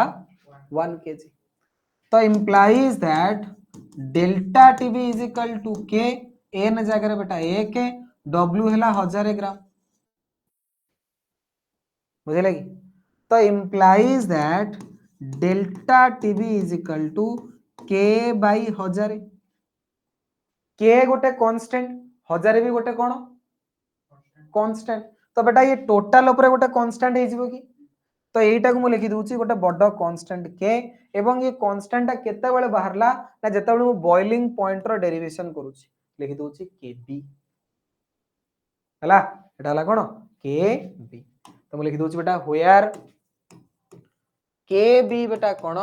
1 केजी। तो implies that delta tb is equal to k, n जगह बेटा 1, w हैला 1000 ग्राम, बुझे लगी? तो implies that delta tb is equal to k by 1000, k गोटे कांस्टेंट 1000 भी गोटे कोन कांस्टेंट, तो बेटा ये टोटल ऊपर गोटे कांस्टेंट हे जिवो की, तो एटा को मु लिखि दूची गोटे बड़ कांस्टेंट k, एवं ये कांस्टेंट केते बेले बाहरला ना जते बेले मु बॉइलिंग पॉइंट रो डेरिवेशन करूची, लिखि दूची kb हला, एटा हला कोन kb। तो मु लिखि दूची बेटा वेयर kb बेटा कोन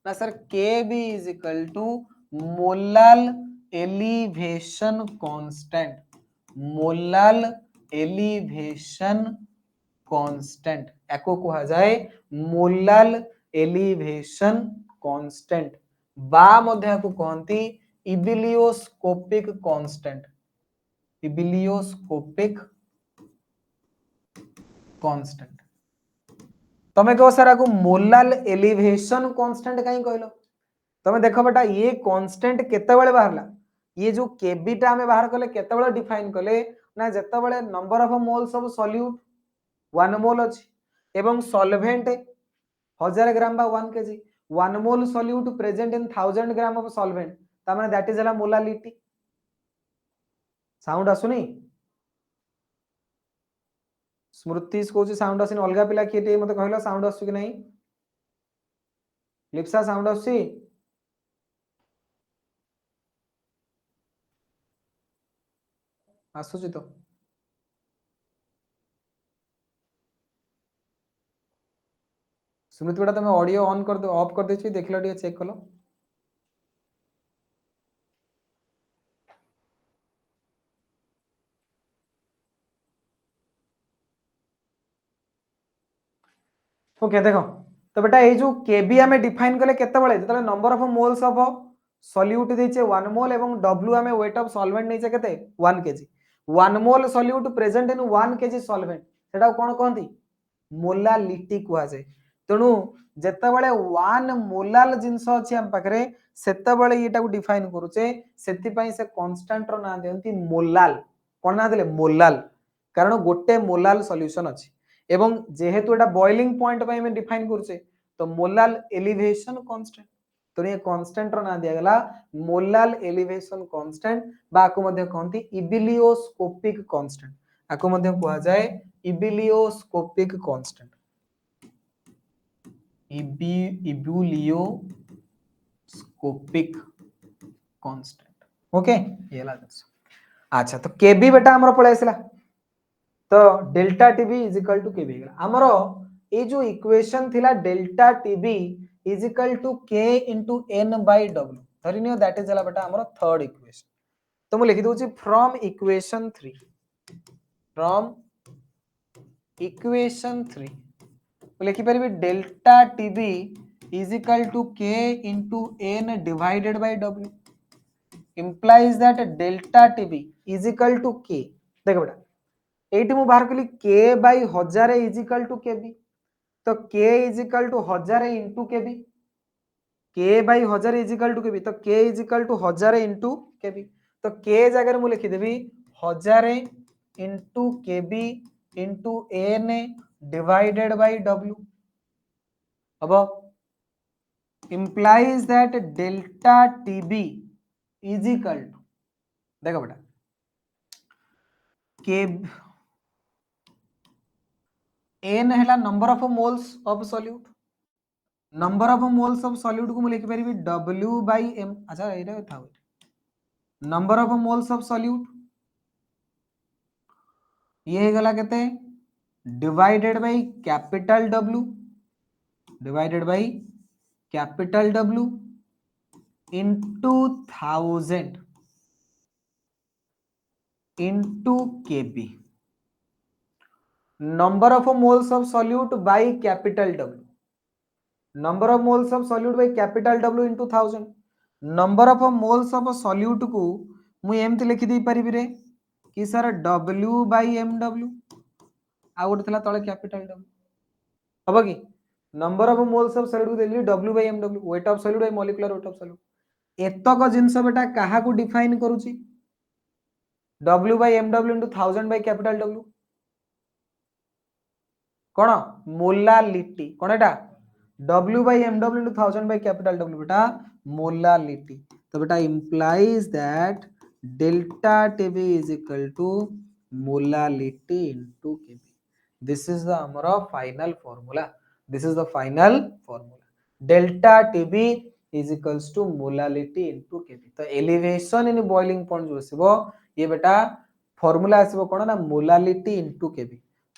ना sir kb is equal to molal elevation constant, molal elevation constant एको कहा जाए मोलाल एलिवेशन कांस्टेंट बा मध्य को कहंती इबिलियोस्कोपिक कांस्टेंट, इबिलियोस्कोपिक कांस्टेंट। तमे कहो सर आको मोलाल एलिवेशन कांस्टेंट काई कहलो? तमे देखो बेटा ये कांस्टेंट केते बेले बाहरला, ये जो केबी टा हमें बाहर कले केते बेले डिफाइन कले ना जते बेले number of moles of solute 1 मोल अछि एवं सॉल्वेंट 1000 ग्राम बा 1 KG, 1 mole solute present in 1000 gram of solvent, ता माने दैट इज हला मोलालिटी। साउंड आसुनी? स्मृति कोची साउंड आसिन, अलगा पिला किए मते कहला साउंड आसु कि नहीं? लिप्सा साउंड आसुची? आसुची तो स्मृति बेटा तुम ऑडियो ऑन कर दो, ऑफ कर देछि, देखलो टिके चेक कलो। ओके देखो तो बेटा ये जो केबी आमे डिफाइन कले केते बळे जतले number of moles of solute देचे 1 मोल एवं डब्ल्यू आमे वेट ऑफ सॉल्वेंट नेचे केते 1 KG 1 mole solute present in 1 KG solvent सेटा कोन कहंती मोलालिटी कुआ जाय तेणु जेते बळे 1 मोलाल जिंस अछि हम पाखरे सेते बळे एटा को डिफाइन करूचे सेति पई से कांस्टेंट रो ना देंती मोलाल कोन ना देले मोलाल कारण गोटे मोलाल सॉल्यूशन अछि एवं जेहेतु एटा बॉइलिंग पॉइंट पई में डिफाइन करूचे तो मोलाल एलिवेशन कांस्टेंट तो ये कांस्टेंट रो ना दिया गला मोलाल एलिवेशन कांस्टेंट बा को मध्ये कहंती इबिलियोस्कोपिक कांस्टेंट आको मध्ये कहआ जाय इबिलियोस्कोपिक कांस्टेंट इबुलियोस्कोपिक कांस्टेंट ओके ये ला अच्छा तो केबी बेटा हमर पळे आसिला तो delta TB is equal to Kb हमरो ए जो इक्वेशन थिला delta TB is equal to K into n by डब्ल्यू धरिनियो दैट इज बेटा हमरो थर्ड इक्वेशन तो मु लिखि दोची फ्रॉम इक्वेशन 3 लिखि परिबे delta TB is equal to K into n divided by डब्ल्यू implies that delta tb is equal to k देखो बेटा एटी मु बाहर कली k by 1000 is equal to kb तो k is equal to 1000 into kb k by 1000 is equal to kb तो k is equal to 1000 into kb तो k जगह मु लिखि देबी 1000 into kb into n divided by w अब implies that delta tb is equal to देखो बेटा के N हैला number of moles of solute number of moles of solute को मु लिखि परिबी w by m अच्छा एटा था number of moles of solute ये गला केते divided by capital w divided by capital w into 1000 into kb number of moles of solute by capital W number of moles of solute by capital W into 1000 number of moles of solute को मु एमती लिखि दे परिबि रे कि sir W by mw आ गोटे थला तळे capital W हबो कि number of moles of solute Delhi W by mw weight of solute by molecular weight of solute एतक जिंस बेटा काहा को डिफाइन करूची W by mw into 1000 by capital W कौन मोलालिटी कौन एटा W by mw into 1000 by capital W बेटा molality तो बेटा implies that delta TB is equal to molality into Kb this is the our final formula this is the final formula delta TB is equals to molality into Kb तो elevation in boiling point जो आसीबो ये बेटा formula आसीबो कोन ना molality into Kb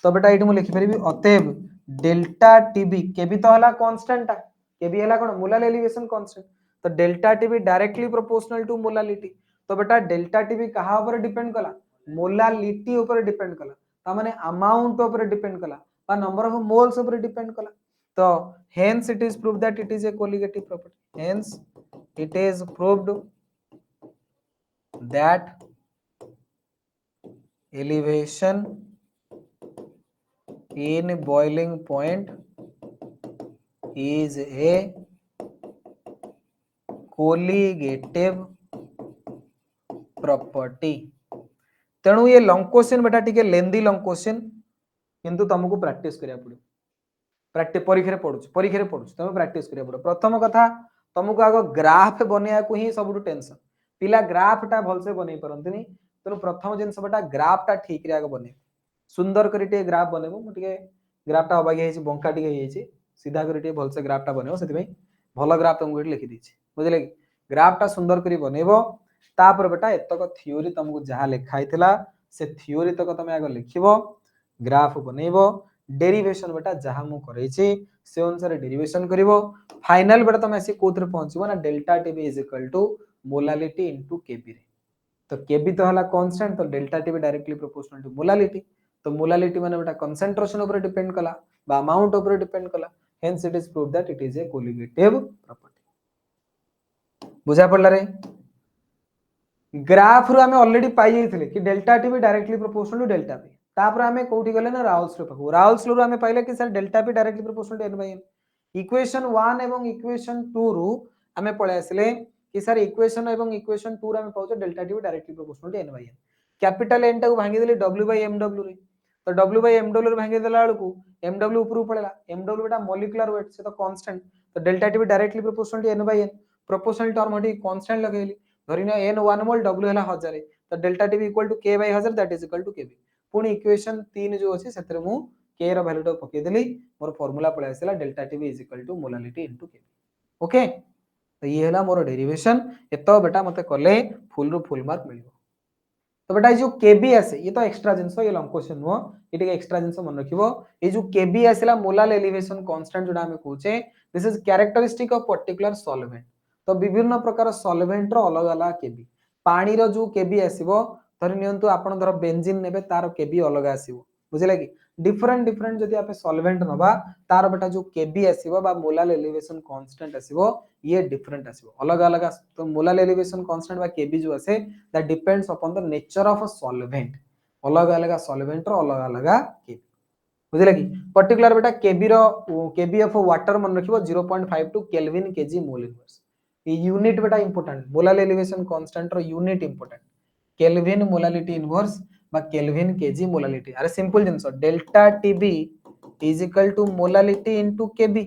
तो बेटा एठी मु लिखि परिबी अतएव डेल्टा टीबी केबी तो हला कांस्टेंट केबी हला कोन मोलाल एलिवेशन कांस्टेंट तो delta TB directly proportional to molality तो बेटा डेल्टा टीबी कहा ऊपर डिपेंड कला मोलालिटी ऊपर डिपेंड कला ता माने अमाउंट ऊपर डिपेंड कला बा नंबर ऑफ मोल्स ऊपर डिपेंड कला तो hence it is proved that it is a colligative property hence it is proved that elevation in boiling point is a colligative property तेणु ये लॉन्ग क्वेश्चन बेटा टिके लेंदी लॉन्ग क्वेश्चन किंतु तुमको practice करिया पड़ो प्रैक्टिस परीक्षा रे पढुछ तुम प्रैक्टिस करिया पड़ो प्रथम कथा तुमको आगो ग्राफ बनेया को ही सबुटु टेंशन पिला ग्राफ टा भलसे बनै परंतनी तेणु प्रथम जिंस बेटा ग्राफ टा ठीक रे आगो बने सुंदर करी टे ग्राफ बनेबो मु टिके ग्राफ टा अबागे हेछि बंका टिके हेछि सीधा करी टे भलसे ग्राफ टा बनेबो सेति भाई भलो ग्राफ तुमको एठी लिखि दिछि बुझले कि ग्राफ टा सुंदर करी बनेबो तापर बेटा एतक थ्योरी तुमको जहा लिखा हितला से थ्योरी तक तुम आगो लिखिबो ग्राफ बनेबो डेरिवेशन बेटा जहा मु करैछि से अनुसार डेरिवेशन करिवो फाइनल बेटा तुम ऐसे कोथरे पहुंचबो ना delta TB is equal to molality into Kb रे तो केबी तो हला कांस्टेंट तो delta TB directly proportional to molality तो मोलालिटी माने बेटा कंसंट्रेशन ऊपर डिपेंड कला बा अमाउंट ऊपर डिपेंड कला hence it is proved that it is a colligative property बुझा पड़ला रे ग्राफ रु आमे ऑलरेडी पाई जाइथिले कि डेल्टा टी भी directly proportional to delta P तापर आमे कोठी गले ना राउल्स लो पाखु राउल्स लो आमे पाइले कि sir delta P directly proportional to N by N equation 1 एवं इक्वेशन 2 रु आमे पळे आसले कि सर इक्वेशन एवं इक्वेशन 2 रे आमे पाउछे डेल्टा टी भी directly proportional to N by N capital N टा को भांगी देले w बाय mw रे तो w बाय mw रे भांगी देला बेलकू mw ऊपर पळेला mw बेटा मॉलिक्यूलर वेट से तो कांस्टेंट तो डेल्टा टी भी directly proportional to N by N proportional term हटी कांस्टेंट लगेली धरिना n 1 मोल w हला 1000 तो delta T B equal to k by 1000 that is equal to kb पुनी इक्वेशन 3 जो अछि सेतरे मु k रो वैल्यू तो पके देली मोर फार्मूला पळे आसेला delta T B is equal to molality into kb okay तो ये हला मोर डेरिवेशन एतो बेटा मते कले फुल रु फुल मार्क मिलियो तो बेटा जो kb आसे ये तो एक्स्ट्रा जिंसो ये लॉन्ग क्वेश्चन नो ये टिके एक्स्ट्रा जिंसो मन रखिबो ये जो kb आसेला मोलाल एलिवेशन कांस्टेंट जोडा हमें कहूचे this is characteristic of particular solvent तो विभिन्न प्रकार सॉल्वेंट रो अलग अलग kb पानी रो जो kb आसीबो धरि नियंतु आपण धर बेंजीन नेबे तार kb अलग आसीबो बुझिला कि डिफरेंट डिफरेंट जदि आपे सॉल्वेंट नबा तार बेटा जो kb आसीबो बा मोलाल एलिवेशन कांस्टेंट आसीबो ये डिफरेंट आसीबो अलग अलग तो मोलाल एलिवेशन कांस्टेंट बा kb जो आसे that depends upon the nature of a solvent अलग अलग सॉल्वेंट रो अलग अलग kb बुझिला कि पर्टिकुलर बेटा kb रो kb ऑफ वाटर मन रखिबो 0.52 केल्विन केजी मोल इनवर्स ये यूनिट बेटा इंपोर्टेंट मोलाल एलिवेशन कांस्टेंट रो unit important kelvin molality inverse बा केल्विन केजी मोलालिटी अरे सिंपल जिंस delta TB is equal to molality into Kb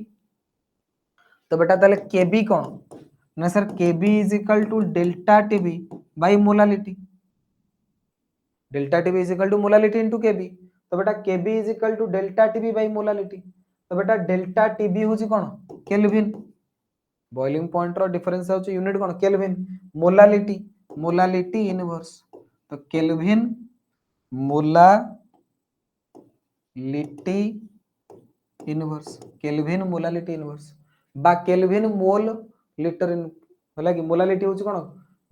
तो बेटा ताले केबी कोन ना sir Kb is equal to delta TB by molality delta TB is equal to molality into Kb तो बेटा Kb is equal to delta TB by molality तो बेटा delta TB होची कोन केल्विन बॉइलिंग पॉइंट रो difference होची unit कोन kelvin molality inverse तो केल्विन मोलालिटी इनवर्स बा केल्विन मोल लीटर इन होला कि मोलालिटी होची कोन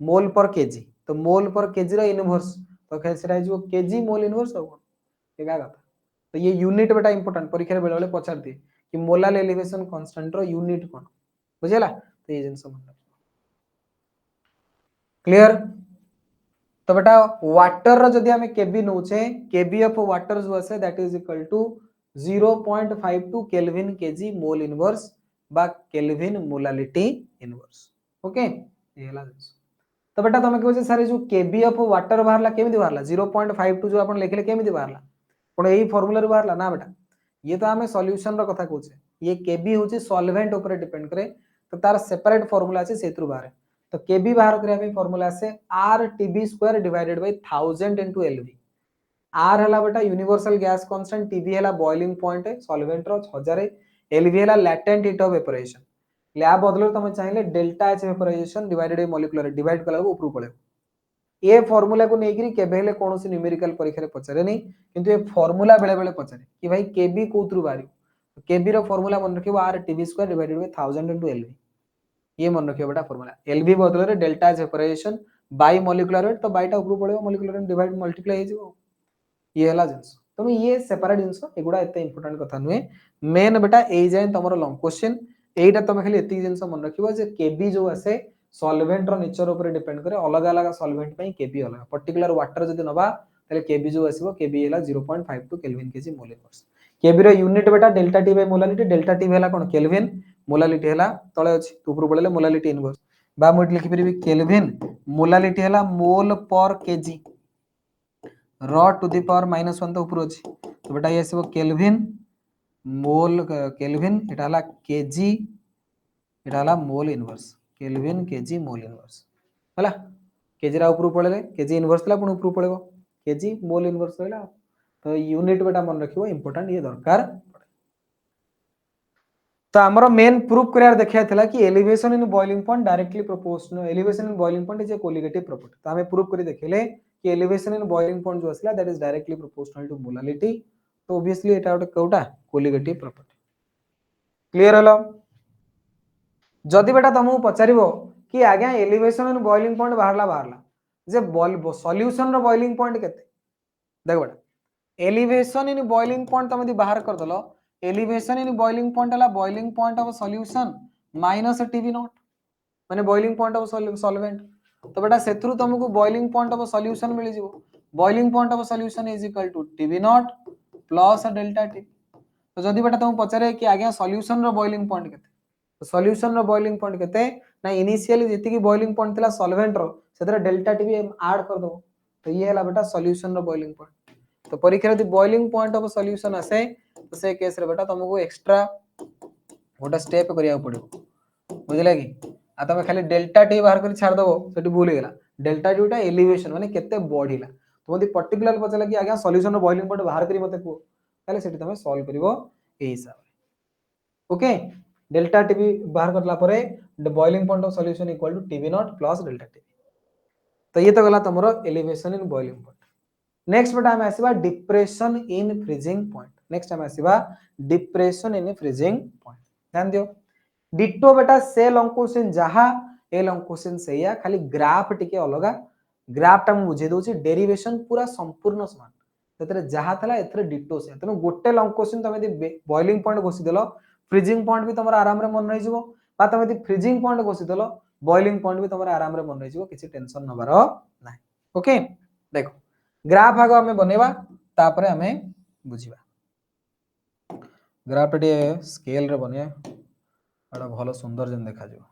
मोल पर केजी तो मोल पर केजी रो इनवर्स तो कैसे जो केजी मोल इनवर्स हो एगा कथा तो ये यूनिट बेटा इंपोर्टेंट परीक्षा रे बेले बेले पचार दे कि मोलाल एलिवेशन कांस्टेंट रो यूनिट कोन बुझेला तो ये जिंस मन क्लियर तो बेटा वाटर रो जदी हमें केबी नोचे केबी ऑफ वाटर जो आसे that is equal to 0.52 kelvin KG mole inverse बा केल्विन मोलालिटी इनवर्स ओके ये हला तो बेटा तुम कहू सर जो केबी ऑफ वाटर बाहरला केमिति बाहरला 0.52 जो आपण लेखले केमिति बाहरला पण एही फार्मूला रे बाहरला ना बेटा ये तो हमें सॉल्यूशन रो कथा कहूचे ये केबी होची सॉल्वेंट ऊपर डिपेंड करे तो तार सेपरेट फार्मूला আছে सेत्रु बाहर तो केबी बाहर करिया पे फार्मूला আছে r/tb² divided by 1000 into LV r हला बेटा यूनिवर्सल गैस कांस्टेंट tb हला बॉइलिंग पॉइंट है सॉल्वेंट रो 1000 एलवी हला लैटेंट हीट ऑफ वेपोराइजेशन लैब बदलो तुम चाहिले delta H vaporisation divided by molecular divide कला ऊपर पळे ये फार्मूला को नेकरी केबे हेले कोनोसी न्यूमेरिकल परीक्षा रे पचारे नहीं किंतु ये फार्मूला बेले बेले पचारे कि भाई केबी कोथरु बारी केबी रो फार्मूला मन रखिबो r/tb² divided by 1000 into LV ये मन रखियो बेटा फार्मूला एलवी बदल रे delta H vaporisation by molecular weight तो बायटा ऊपर पळेबो मॉलिक्यूलर डिवाइड मल्टीप्लाई हे जिवो ये हला जिंस तो ये सेपरेट जिंस एगुडा एते इंपोर्टेंट कथा नुए मेन बेटा ए जाय तमरो लॉन्ग क्वेश्चन एटा तमे खाली एती जिंस मन रखिबो जे केबी जो आसे सॉल्वेंट रो नेचर ऊपर डिपेंड करे अलग अलग सॉल्वेंट पई केबी अलग पर्टिकुलर वाटर जदी नबा तले केबी जो आसीबो केबी हला 0.52 kelvin KG mole inverse KB रो यूनिट बेटा delta T by molality delta T हला कोन केल्विन मोलालिटी हला तळे अछि ऊपर पळले मोलालिटी इनवर्स बा मोट लिखि परबी केल्विन मोलालिटी हला mole per KG raw to the power -1 तो ऊपर अछि तो बेटा ये आसीबो केल्विन मोल केल्विन एटा हला केजी एटा हला mole inverse kelvin KG mole inverse हला केजी रा ऊपर पळले केजी इनवर्स ला पुन ऊपर पळेबो केजी मोल इनवर्स होइला तो यूनिट बेटा मन रखिबो इंपोर्टेंट ये दरकार तो हमरो मेन प्रूफ करियार देखिया थला कि elevation in boiling point directly proportional elevation in boiling point is a colligative property तो हमें प्रूफ करी देखले कि एलिवेशन इन बॉइलिंग पॉइंट जो असला that is directly proportional to molality तो ऑब्वियसली एटा कोटा कोलिगेटिव प्रॉपर्टी क्लियर हलो जदि बेटा तुमको पचारिबो कि आज्ञा एलिवेशन इन बॉइलिंग पॉइंट बाहरला जे सॉल्यूशन रो बॉइलिंग पॉइंट केते देख बेटा एलिवेशन इन बॉइलिंग पॉइंट तुम बाहर कर दलो एलिवेशन इन बॉइलिंग पॉइंट है boiling point of solution minus TV naught माने बॉइलिंग पॉइंट ऑफ सॉल्वेंट तो बेटा सेथुरु तुमको बॉइलिंग पॉइंट ऑफ सॉल्यूशन मिल जिवो boiling point of solution is equal to TV naught plus delta T तो जदी बेटा तुम पचारे कि आज्ञा सॉल्यूशन रो बॉइलिंग पॉइंट केते तो सॉल्यूशन रो बॉइलिंग पॉइंट केते ना इनिशियली जेति की बॉइलिंग पॉइंट थिला सॉल्वेंट रो सेतरे डेल्टा टी भी ऐड कर दो तो ये हला बेटा सॉल्यूशन रो बॉइलिंग पॉइंट तो परीक्षा रे बॉइलिंग पॉइंट ऑफ सॉल्यूशन आसे तो से केस रे बेटा तुमको एक्स्ट्रा गोटा स्टेप करिया पड़िबो बुझले कि आ तमे खाली डेल्टा टी बाहर कर छाड़ दबो सेठी भूल गेला डेल्टा टी टा एलिवेशन माने केते बढ़िला तो मते पर्टिकुलर पचला कि आज्ञा सॉल्यूशन रो बॉइलिंग पॉइंट बाहर करी मते को ताले सेठी तमे सॉल्व करिवो ए हिसाब ओके डेल्टा टी भी बाहर करला परे boiling point of solution equal to TV naught plus delta T तो ये तो गला तमरो elevation in boiling point next बेटा हम आसीबा depression in freezing point next हम आसीबा डिप्रेशन इन फ्रीजिंग पॉइंट ध्यान दियो डिटो बेटा सेल अंकुशिन जहा एल अंकुशिन सेया खाली ग्राफ टिके अलगा ग्राफ टा बुझे दोची डेरिवेशन पूरा संपूर्ण समान तेरे जहा थला एथरे डिटो से तनो गोटे अंकुशिन तमे दि बॉइलिंग पॉइंट घोषि देलो फ्रीजिंग पॉइंट भी तमरा आराम रे मन रहि जिवो बा तमे दि फ्रीजिंग पॉइंट घोषि देलो बॉइलिंग पॉइंट भी तमरा आराम रे मन रहि जिवो किछि टेंशन नबारो नाही ओके देखो ग्राफ आगो हमें बनेवा तापरे हमें बुझिबा ग्राफ टे स्केल रे बनिया बड़ा भलो सुंदर जन देखा जो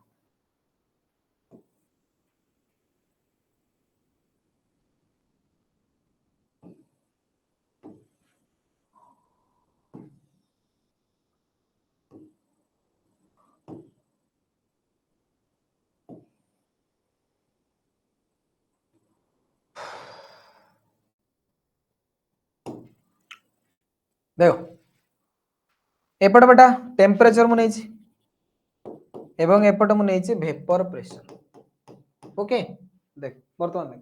देखो एपट बेटा टेम्परेचर मु नेछि एवं एपट मु नेछि वेपर प्रेशर ओके देख वर्तमान देख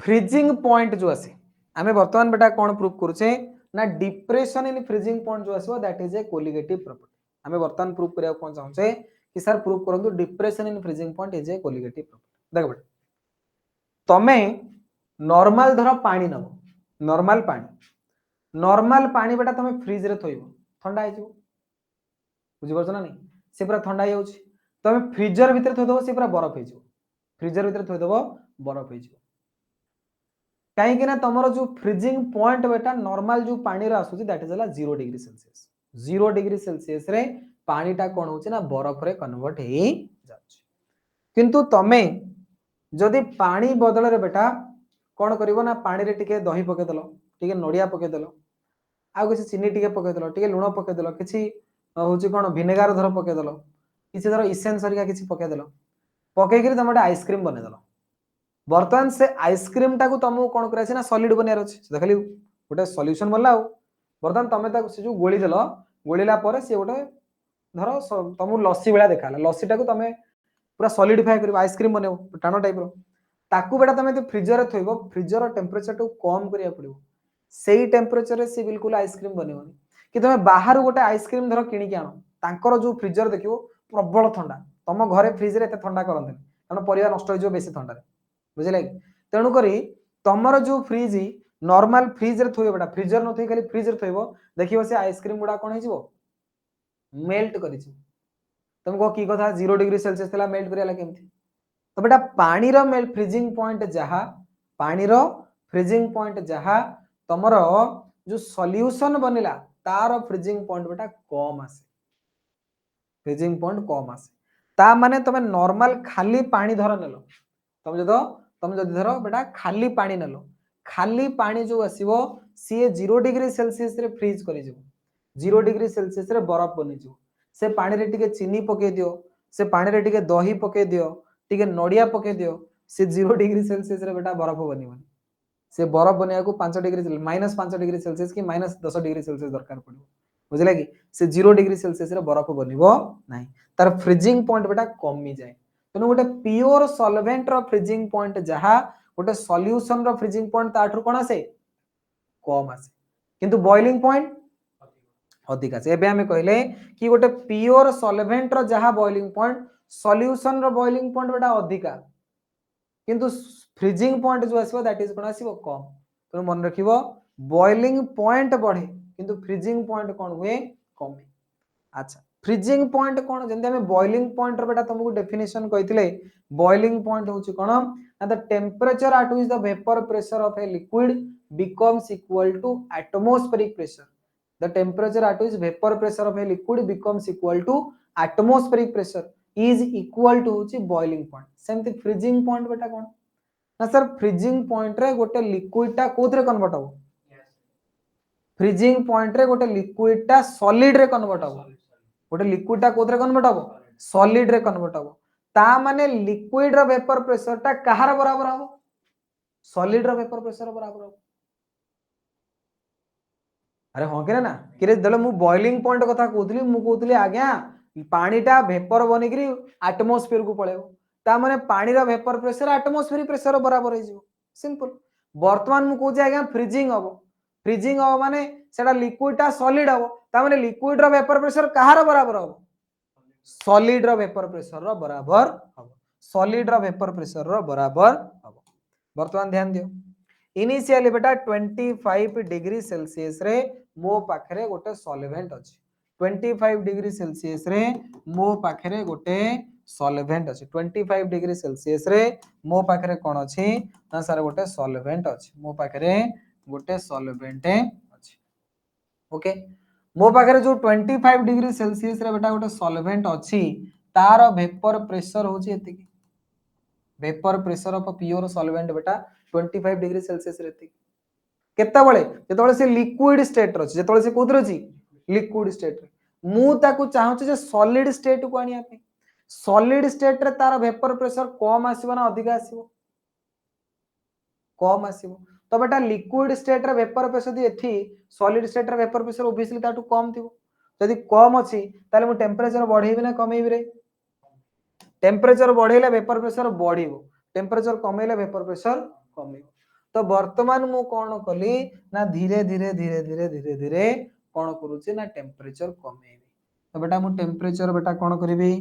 फ्रीजिंग पॉइंट जो आसे आमे वर्तमान बेटा कोन प्रूफ करूछे ना डिप्रेशन इन फ्रीजिंग पॉइंट जो आसो that is a colligative property आमे वर्तमान प्रूफ करिया कोन चाहूछे कि सर प्रूफ करंतु depression in freezing point is a colligative property देख बेटा तमे नॉर्मल धर पानी नबो नॉर्मल पानी बेटा तमे फ्रिज रे थोइबो ठंडा हो बुझी परछ ना नहीं से पूरा ठंडा हो तमे फ्रीजर भीतर थोइ दबो से पूरा बरफ हो फ्रीजर भीतर थोइ दबो बरफ हो कहीं ना तमरो जो फ्रीजिंग पॉइंट बेटा नॉर्मल जो पानी रे आसुची दैट इज होला 0 डिग्री सेल्सियस 0 डिग्री सेल्सियस रे पानी टा कोन होची ना बरफ रे कन्वर्ट हे जाउची किंतु तमे जदि पानी बदल रे बेटा कोन करिवो ना पानी रे टिके दही पके देलो टिके नडिया पके देलो आ किसी चीनी टिके पके देलो टिके लुण पके देलो किसी होची कोन विनेगर धर पके देलो किसी धर इसेंस हरिका किसी पके देलो पके करी तमे आइसक्रीम बने देलो वर्तमान से आइसक्रीम टाकू तुमको कौन कर सॉलिड बनार अच्छे खाली गोटे सॉल्यूशन बनला बर्तमान तुम से जो गोली देल गोलिला सी गोटे धर तुमको लस्सी भाया देखा लस्सी टाक तुम पूरा सॉलिडिफाई कर आइसक्रीम बन टाण टाइप ताकू बेटा तुम फ्रिजर थोब फ्रिजर टेम्परेचर टाक कम करा पड़ो से टेम्परेचर सी बिल्कुल आइसक्रीम बनोनी कि तुम बाहर गोटे आइसक्रीम धर किणिक आण जो फ्रिजर देख प्रबल ठंडा तुम घरे फ्रिज एत ठंडा करते कारण परिवार नष्ट हो बेसी ठंडा बुझे तेणुक तुमर जो फ्रिज नॉर्मल फ्रिज रे थोइबो बेटा फ्रीजर न थोइ खाली फ्रिज रे थोइबो देखिबो से आइसक्रीम गुडा कोन हिजबो मेल्ट करिछि तुमको की कथा 0 डिग्री सेल्सियस थला मेल्ट करियाला केमथि तो बेटा पानी रो मेल्ट फ्रीजिंग पॉइंट जहा पानी रो फ्रीजिंग पॉइंट जहा तुमर जो सॉल्यूशन बनिला तार फ्रीजिंग पॉइंट बेटा कम आसे फ्रीजिंग पॉइंट कम आसे ता माने तुम नॉर्मल खाली पानी धर नेलो तुम जब धर बेटा खाली पानी नेलो खाली पानी जो आसीबो सी 0 डिग्री सेल्सियस रे फ्रीज करि जिवो 0 डिग्री सेल्सियस रे बरफ बनि जिवो से पानी रे टिके चीनी पके दियो से पानी रे टिके दही पके दियो टिके नडिया पके दियो से 0 डिग्री सेल्सियस रे बेटा बरफ बनिबो से बरफ बनिया को 5 डिग्री माइनस 5 डिग्री सेल्सियस की माइनस 10 डिग्री सेल्सियस दरकार पड़ो बुझला कि से 0 डिग्री सेल्सियस रे बरफ बनिबो नाही तार फ्रीजिंग पॉइंट बेटा कमी जाए तेणु गोटे प्योर सॉल्वेंट रो फ्रीजिंग पॉइंट जहा गोटे सॉल्यूशन रो फ्रीजिंग पॉइंट ताठू कोन आसे कम आसे किंतु बॉइलिंग पॉइंट अधिक आसे एबे हमें कहले कि गोटे प्योर सॉल्वेंट रो जहा बॉइलिंग पॉइंट सॉल्यूशन रो बॉइलिंग पॉइंट बेटा अधिका किंतु फ्रीजिंग पॉइंट जो आसीबो दैट इज कोन आसीबो कम तेणु मन रखिबो बॉइलिंग पॉइंट बढ़े किंतु फ्रीजिंग पॉइंट कौन हुए कमे। अच्छा फ्रीजिंग पॉइंट कौन जंदे हमें बॉइलिंग पॉइंट रो बेटा तुमको डेफिनेशन कहितले बॉइलिंग पॉइंट होची कोन ना the temperature at which the vapour pressure of a liquid becomes equal to atmospheric pressure. The temperature at which vapor pressure of a liquid becomes equal to atmospheric pressure is equal to होची boiling point. सेमती freezing point बेटा कोन ना sir freezing point रे गोटे liquid टा कोथरे convert हो freezing point रे गोटे लिक्विड टा सॉलिड रे कन्वर्ट हो गोटे लिक्विड टा कोथरे कन्वर्ट हो सॉलिड रे कन्वर्ट हो ता माने लिक्विड रो वेपर प्रेशर टा कहार बराबर हो सॉलिड रो वेपर प्रेशर बराबर हो अरे हाँ कि ना कि देख मु बॉइलिंग पॉइंट कथा कहूली मुझे आज्ञा पानीटा भेपर बनिक आटमोस्फियर को पलैब ता माने पानी रा वेपर प्रेशर आटमोस्फियर प्रेशर बराबर हो सिंपल वर्तमान मु कहूँ आज्ञा फ्रीजिंग हम माने सेटा लिक्विडटा सॉलिड हम ता माने लिक्विड रा वेपर प्रेशर कहार बराबर हम सॉलिड रा वेपर प्रेशर रा बराबर हम सॉलिड रा वेपर प्रेशर रा बराबर हम वर्तमान ध्यान दियो इनिशियली बेटा 25 डिग्री सेल्सियस रे मो पाखरे गोटे सॉल्वेंट अछि 25 डिग्री सेल्सियस रे मो पाखरे गोटे सॉल्वेंट अछि 25 डिग्री सेल्सियस रे मो पाखरे कोन अछि ना सर गोटे सॉल्वेंट अछि मो पाखरे गोटे सॉल्वेंट अछि ओके मो पाखरे जो 25 डिग्री सेल्सियस रे बेटा गोटे सॉल्वेंट अछि तार वेपर प्रेशर होछि एतिकी vapour pressure of pure solvent बेटा 25 डिग्री सेल्सियस रहती केता बळे जेतबळे से लिक्विड स्टेट रछि जेतबळे से कोथि रछि लिक्विड स्टेट रे मु ताकू चाहू जे सॉलिड स्टेट को आनिया पे सॉलिड स्टेट रे तार वेपर प्रेशर कम आसीबो ना अधिक आसीबो कम आसीबो तो बेटा लिक्विड स्टेट रे वेपर प्रेशर दी एथि सॉलिड स्टेट रे वेपर प्रेशर ऑब्वियसली ताटू कम थिबो यदि कम अछि ताले मु टेंपरेचर बढ़ेबी ना कमेबी रे टेम्परेचर बढ़ेले वेपर प्रेशर बढ़िबो टेम्परेचर कमेले वेपर प्रेशर कमिबो तो वर्तमान मु कोन कली ना धीरे धीरे धीरे धीरे धीरे धीरे कोन करूची ना टेम्परेचर कमेबी तो बेटा मु टेम्परेचर बेटा कोन करिवि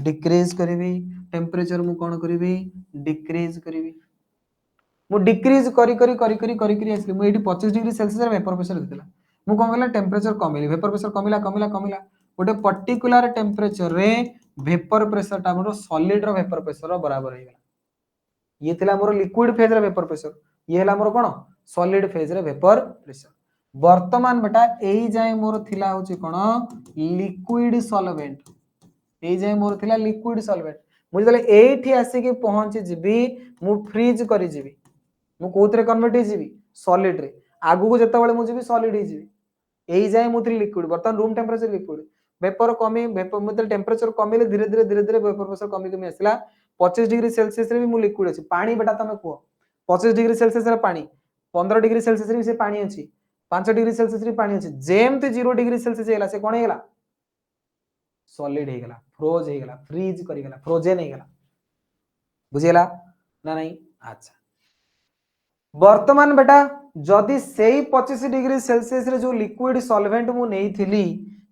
डिक्रीज करिवि टेम्परेचर मु कोन करिवि डिक्रीज करिवि मु डिक्रीज करी करी करी करी करी करी आसली मु एठी 25 डिग्री सेल्सियस रे वेपर प्रेशर देला मु कोन करला टेम्परेचर कमेली वेपर प्रेशर कमिला कमिला कमिला गोटे पर्टिकुलर टेम्परेचर रे वेपर प्रेशर टा मोर सॉलिड रो वेपर प्रेशर बराबर हे गेला ये थिला मोर लिक्विड फेज रे वेपर प्रेशर ये हला मोर कोन सॉलिड फेज रे वेपर प्रेशर वर्तमान बेटा एई जाय मोर थिला होची कोन लिक्विड सॉल्वेंट एई जाय मोर थिला लिक्विड सॉल्वेंट मु जले एठी आसी के पहुंची जिबी मु फ्रीज करी जिबी मु कोथरे कन्वर्ट हे जिबी सॉलिड रे आगु को जत्ता बेले मु जिबी सॉलिड हे जिबी एई जाय मु थिली लिक्विड वर्तमान रूम टेंपरेचर लिक्विड वेपर कमी वेपर मतलब टेंपरेचर कमिले धीरे धीरे धीरे धीरे वेपर प्रेशर कमी कमी आसला 25 डिग्री सेल्सियस रे भी मु लिक्विड अछि पानी बेटा तमे को 25 डिग्री सेल्सियस रे पानी 15 डिग्री सेल्सियस रे से पानी अछि 5 डिग्री सेल्सियस रे पानी अछि जेमते 0 डिग्री सेल्सियस हेला से कोन हेला सॉलिड हे गेला फ्रोज हे गेला फ्रीज करी गेला फ्रोजन हे गेला बुझियला ना नहीं अच्छा वर्तमान बेटा जदि सेही 25 डिग्री सेल्सियस रे जो लिक्विड सॉल्वेंट मु नेई थिली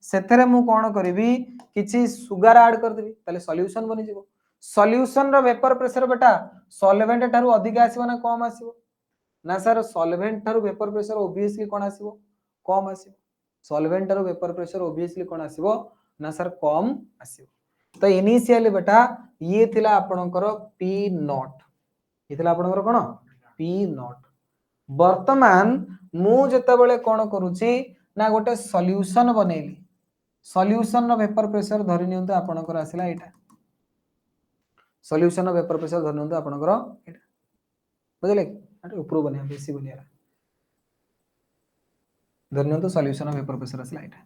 सेथरे मु कोन करबी किछि सुगर ऐड कर देबी ताले सॉल्यूशन बनि जिवो सॉल्यूशन रो वेपर प्रेशर बेटा सॉल्वेंट थारु अधिक आसीबो ना कम आसीबो ना सर सॉल्वेंट थारु वेपर प्रेशर ऑब्वियसली कोन आसीबो कम आसीबो सॉल्वेंट थारु वेपर प्रेशर ऑब्वियसली कोन आसीबो ना सर कम आसीबो तो इनिशियली बेटा ये थिला आपनकर पी नॉट ये थिला आपनकर कोन पी नॉट वर्तमान मु जते बेले कोन करूची ना गोटे सॉल्यूशन बनेली सॉल्यूशन रो वेपर प्रेशर धरि नियंतु आपनकर आसिला एटा सॉल्यूशन रो वेपर प्रेशर धरि नियंतु आपनकर एटा बुझले अरे ऊपर बनिया बेसी बनिया धरि नियंतु सॉल्यूशन रो वेपर प्रेशर आसिला एटा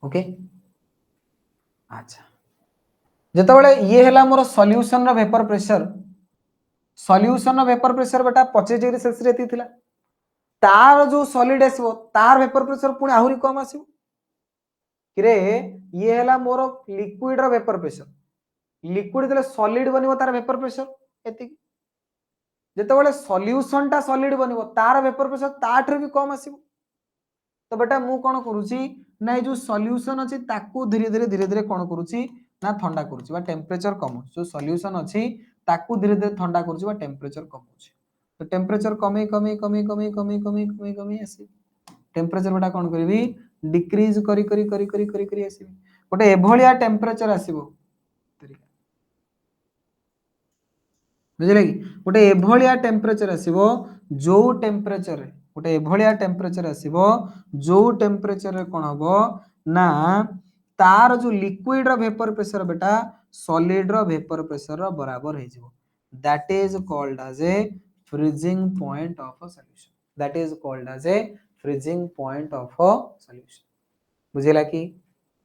ओके अच्छा जते बेले ये हला मोर सॉल्यूशन रो वेपर प्रेशर बेटा 25 डिग्री सेल्सियस रेती थिला तार जो सॉलिड आसीबो तार वेपर प्रेशर पुनी आहुरी कम आसीबो किरे ये हला मोर लिक्विड रो वेपर प्रेशर लिक्विड देले सॉलिड बनिबो तार वेपर प्रेशर एति जते बेले सॉल्यूशन टा सॉलिड बनिबो तार वेपर प्रेशर ताठर भी कम आसीबो तो बेटा मु कोन करूची ना जो सॉल्यूशन अछि ताकू धीरे धीरे धीरे धीरे कोन करूची ना ठंडा करूची बा टेंपरेचर कम जो सॉल्यूशन अछि ताकू धीरे धीरे ठंडा करूची बा टेंपरेचर कम होची तो टेंपरेचर कमी कमी कमी कमी कमी कमी कमी कमी आसी टेम्परेचर बेटा कौन करी डिक्रीज करी करी करी करी करी करी आसीबी गोटे एभलिया टेम्परेचर आसीबो बुझिले कि गोटे एभलिया टेम्परेचर आसीबो जो टेम्परेचर रे गोटे एभलिया टेम्परेचर आसीबो जो टेम्परेचर रे कोन हबो ना तार जो लिक्विड रो वेपर प्रेशर बेटा सॉलिड रो वेपर प्रेशर रो बराबर हे जिवो that is called as a freezing point of a solution that is called as a freezing point of a solution बुझिला कि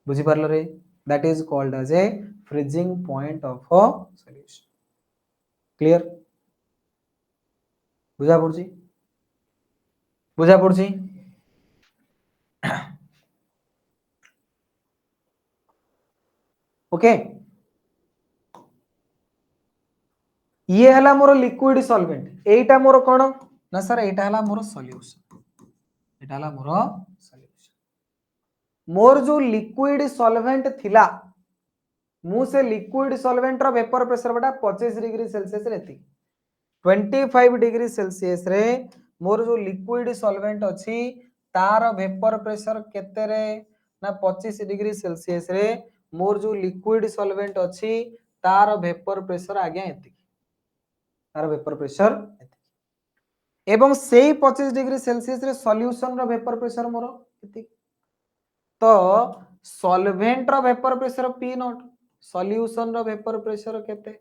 बुझी पारलो रे that is called as a freezing point of a solution clear बुझा पड़ुची बुझा पड़ुची okay ये हला मोर लिक्विड सॉल्वेंट एटा मोर कोन ना सर एटा हला मोर सॉल्यूशन एटा हला मोर सॉल्यूशन मोर जो लिक्विड सॉल्वेंट थिला मु से लिक्विड सॉल्वेंट रो वेपर प्रेशर बेटा 25 डिग्री सेल्सियस रे थी 25 डिग्री सेल्सियस रे मोर जो लिक्विड सॉल्वेंट अछि तार वेपर प्रेशर केते रे ना 25 डिग्री सेल्सियस रे मोर जो लिक्विड सॉल्वेंट अछि तार वेपर प्रेशर आगे एति तार वेपर प्रेशर एति एवं सेही 25 डिग्री सेल्सियस रे सॉल्यूशन रो वेपर प्रेशर मोर एति तो सॉल्वेंट रो vapour pressure P naught solution रो वेपर प्रेशर केते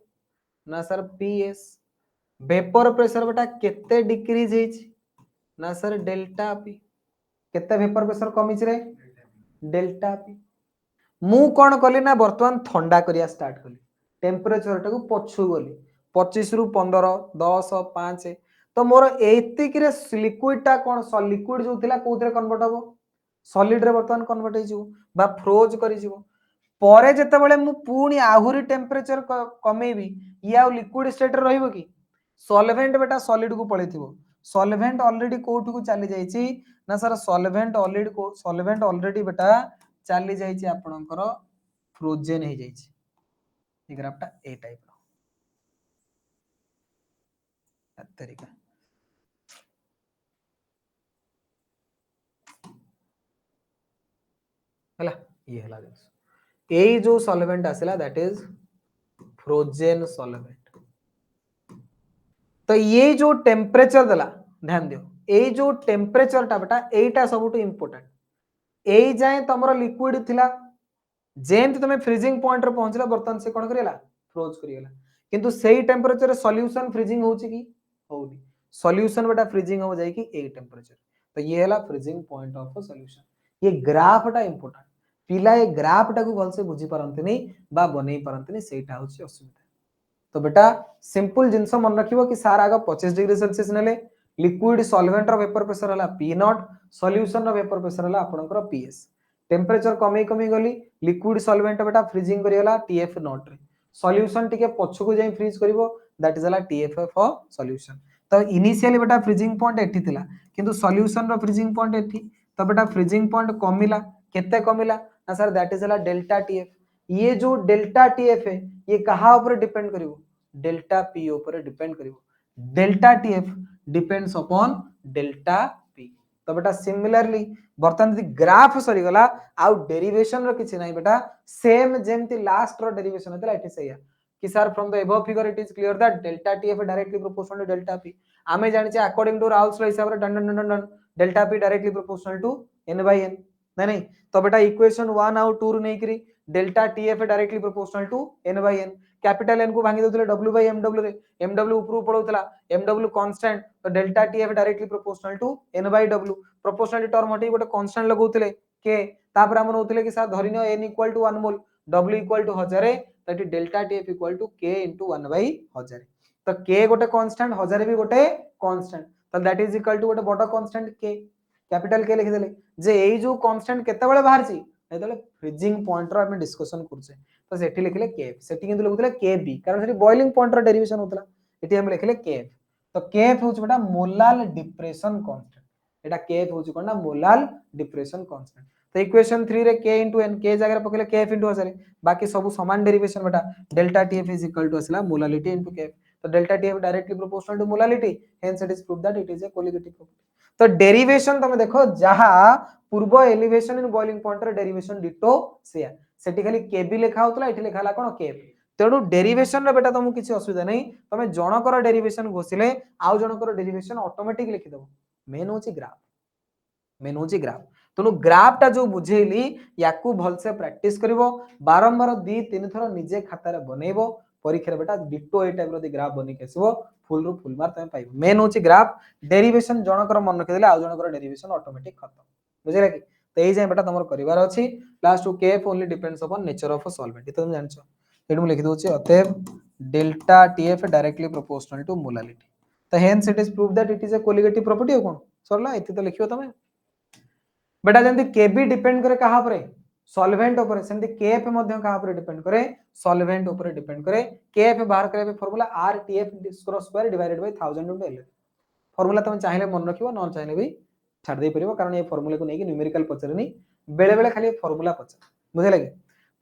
ना सर पीएस वेपर प्रेशर बेटा केते डिक्रीज हेछि ना सर डेल्टा पी केते वेपर प्रेशर कमिछ रे डेल्टा पी मु कोन कली ना वर्तमान ठंडा करिया स्टार्ट कली टेम्परेचर टाको पछु गली 25 रु 15 10 5 तो मोर एतिक रे लिक्विड टा कोन लिक्विड जो थिला कोथरे कन्वर्ट हबो सॉलिड रे वर्तमान कन्वर्ट हे जिवो बा फ्रोज करि जिवो परे जते बेले मु पूनी आहुरी टेम्परेचर कमेबी या लिक्विड स्टेट रे रहइबो कि सॉल्वेंट बेटा सॉलिड को पळेथिबो सॉल्वेंट ऑलरेडी कोठु को चली जाईची ना सर सॉल्वेंट ऑलरेडी बेटा चली जाईची आपनकर फ्रोजन हे जाईची ए ग्राफटा ए टाइप रो तरीका हला ये हला ए जो सॉल्वेंट आसिला दैट इज फ्रोजन सॉल्वेंट तो ये जो टेम्परेचर देला ध्यान दियो ए जो टेम्परेचर टा बेटा एटा सबुटू इंपोर्टेंट ए जाए तमरो लिक्विड थिला जेंति तमे फ्रीजिंग पॉइंट रे पहुंचला बर्तन से कोन करियला फ्रोज करियला किंतु सेही टेम्परेचर सॉल्यूशन फ्रीजिंग होउची की होउनी सॉल्यूशन बेटा फ्रीजिंग हो जाई की ए टेम्परेचर तो ये हला फ्रीजिंग पॉइंट ऑफ सॉल्यूशन ये ग्राफ टा इंपोर्टेंट पिला ए ग्राफ टा को भल से बुझी पारंतनी बा बनै पारंतनी सेटा होची असुविधा तो बेटा सिंपल जिंस मन रखिबो कि सार आगा 25 डिग्री सेल्सियस नेले लिक्विड सॉल्वेंट रो वेपर प्रेशर हला पी नॉट सॉल्यूशन रो वेपर प्रेशर हला आपनकर पीएस टेम्परेचर कमी कमी गली लिक्विड सॉल्वेंट बेटा फ्रीजिंग करियला टीएफ नॉट रे सॉल्यूशन टिके पछ को जाई फ्रीज करिवो दैट इज हला टीएफ फॉर सॉल्यूशन तो इनिशियली बेटा फ्रीजिंग पॉइंट एठी थिला किंतु सॉल्यूशन रो फ्रीजिंग पॉइंट एठी तो बेटा फ्रीजिंग पॉइंट कमिला केते कमिला ना सर दैट इज हला डेल्टा टीएफ ये जो डेल्टा टीएफ है ये कहा ऊपर डिपेंड करिवो डेल्टा पी ऊपर डिपेंड करिवो delta Tf depends upon delta P तो बेटा सिमिलरली बर्तन यदि ग्राफ सरी गला आउ डेरिवेशन रो किछि नाही बेटा सेम जेमति लास्ट रो डेरिवेशन हतला इट इज सैया कि sir from the above figure it is clear that delta TF directly proportional to delta P आमे जानि छे अकॉर्डिंग टू राउल्स रो हिसाब रे done done done done delta P directly proportional to n by n नहीं नहीं तो बेटा इक्वेशन 1 आउ 2 रो नै करी delta TF directly proportional to n by n capital n को भांगी दोतले w by mw रे mw ऊपर पड़ोतला mw कांस्टेंट तो delta TF directly proportional to n by w proportional term हटी गोटे कांस्टेंट लगौतले के तापर हम नौतले कि सर धरिनो n equal to 1 mole w equal to 1000 तटी delta Tf equal to k * 1 by 1000 तो k गोटे कांस्टेंट 1000 भी गोटे कांस्टेंट तो दैट इज इक्वल टू गोटे बड़ कांस्टेंट k कैपिटल के लिखि देले जे एई जो कांस्टेंट केते बेले बाहर छी एतले फ्रीजिंग पॉइंट रो हम डिस्कशन करछे तो सेठी लिखले kf सेठी किंतु लिखुतले kb कारण सेठी बॉइलिंग पॉइंट रो डेरिवेशन होतला एठी हम लिखले kf तो kf होछ बेटा मोलाल डिप्रेशन कांस्टेंट एटा kf होछ कोन ना मोलाल डिप्रेशन कांस्टेंट तो इक्वेशन 3 रे k * n k जगह रे पकेले kf * 1000 बाकी सब समान डेरिवेशन बेटा डेल्टा tf = असला मोलालिटी * kf तो delta TF directly proportional to molality, hence it is prove that it is a colligative property. तो डेरिवेशन तुम देखो जहा पूर्व एलिवेशन इन बॉइलिंग पॉइंट रे डेरिवेशन डिटो सेया, सेठी खाली केबी लिखा होतला, एठी लिखा हला कोन केएफ। तेणु डेरिवेशन रे बेटा तुमको किसी असुविधा नहीं, तुम जनकर डेरिवेशन घोषिले आउ जनकर डेरिवेशन ऑटोमेटिक लिखि दबो। मेन होची ग्राफ, मेन होची ग्राफ। तेणु ग्राफ टा जो बुझेली याकू भलसे प्रैक्टिस करिवो, बारंबार 2-3 थर निजे खाता रे बनेइबो, परीक्षा रे बेटा डिटो ए टाइप रो दि ग्राफ बनि केसिबो, फुल रो फुल मार्क तमे पाइबो। मेन होची ग्राफ, डेरिवेशन जनकर मन रखि देले आउ जनकर डेरिवेशन ऑटोमेटिक खत्म, बुझिला कि। तो एई जे बेटा तमर करिवार अछि, last to Kf only depends upon nature of a solvent, तुम जानछो। एडु लिखि दोछि अतएव delta TF directly proportional to molality, तो hence it is prove that it is a colligative property. हो कोन सरला एति तो लिखियो तमे बेटा, जंती केबी डिपेंड करे कहा परे, सॉल्वेंट ऊपर, सेंती केएफ मध्य कहा परे डिपेंड करे, सॉल्वेंट ऊपर डिपेंड करे। केएफ बाहर करे formula RTF square divided by 1000 into L. Formula तुम चाहिले मन रखिबो, न चाहिले भी छाड़ दे परिबो, कारण ये फार्मूला को नेकी न्यूमेरिकल पचरनी, बेले बेले खाली फार्मूला पचर, बुझे लगे।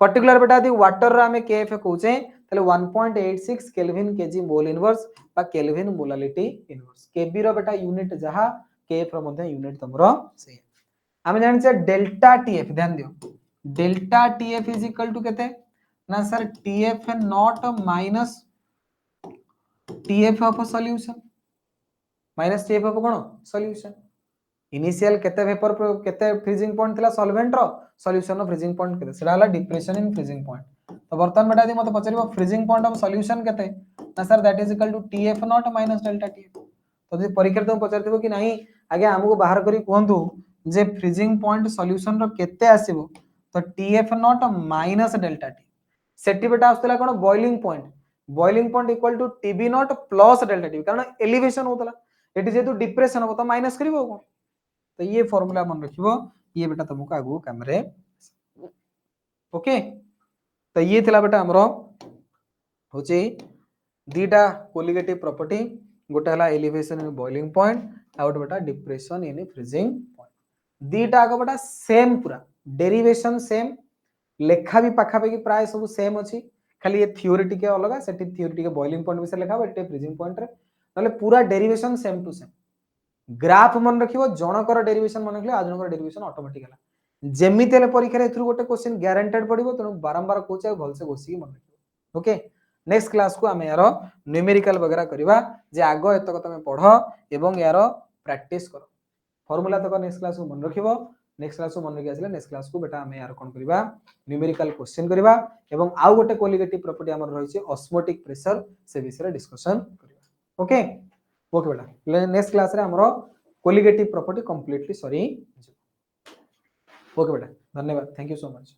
पर्टिकुलर बेटा यदि वाटर रा हमें केएफ कहउचे तले 1.86 केल्विन केजी मोल इनवर्स बा केल्विन मोलालिटी इनवर्स। केबी रो बेटा यूनिट जहा, केएफ रो मध्य यूनिट तमरो से। हमें जानि डेल्टा टीएफ, ध्यान दियो, delta TF is equal to केते ना sir, TF naught minus TF of solution, minus TF of कोन सॉल्यूशन। इनिशियल केते वेपर केते फ्रीजिंग पॉइंट थिला सॉल्वेंट रो, सॉल्यूशन रो फ्रीजिंग पॉइंट केते, सेडा हला डिप्रेशन इन फ्रीजिंग पॉइंट। तो वर्तमान बेटा यदि मते पचरिबो फ्रीजिंग पॉइंट ऑफ सॉल्यूशन केते ना sir, that is equal to TF naught minus delta TF. तो जे परीक्षा तुम पचरथिबो कि नहीं आगे हमको बाहर करी कोहंतु जे फ्रीजिंग पॉइंट सॉल्यूशन रो केते आसीबो, तो Tf naught minus delta T. सेटी बेटा आस्तला कोन boiling point, boiling point equal to Tb naught plus delta T, कारण एलिवेशन होतला, एटी जेतु डिप्रेशन हो तो माइनस करिवो कोन। तो ये फार्मूला मन रखिबो, ये बेटा तुमको आगु काम रे। ओके, तो ये थिला बेटा हमरो होची दीटा कोलिगेटिव प्रॉपर्टी, गोटे हला एलिवेशन इन बॉइलिंग पॉइंट, आ गोटे बेटा डिप्रेशन इन फ्रीजिंग पॉइंट। दीटा आगो बेटा सेम, पूरा डेरिवेशन सेम, लेखा भी पाखा पाखी प्राय सब सेम अछि, खाली ये थ्योरी टिके अलग, सेठी थ्योरी टिके बॉइलिंग पॉइंट विषय लेखा एटे फ्रीजिंग पॉइंट रे, नले पूरा derivation same to same. Graph मन रखिबो, जनकर डेरिवेशन मन रखले आ जनकर डेरिवेशन ऑटोमेटिक हला, जेमिति हेले परीक्षा रे एथुर गोटे क्वेश्चन गारंटेड पडिबो, तनो बारंबार कोचे भल से घोसी मन रखिबो। ओके, नेक्स्ट क्लास को हमें यारो न्यूमेरिकल वगैरह करिवा, जे आगो एतक तमे पढो एवं यारो प्रैक्टिस करो। फार्मूला तक नेक्स्ट क्लास को मन रखिबो, नेक्स्ट क्लास को मन रखि आसले नेक्स्ट क्लास को बेटा हमें यार कोन करिवा, न्यूमेरिकल क्वेश्चन करिवा एवं आउ गोटे कोलिगेटिव प्रॉपर्टी हमर रहि छै ऑस्मोटिक प्रेशर, से विषय रे डिस्कशन करिवा। ओके ओके बेटा, नेक्स्ट क्लास रे हमरो colligative property completely sorry. Okay बेटा, धन्यवाद, थैंक यू सो मच।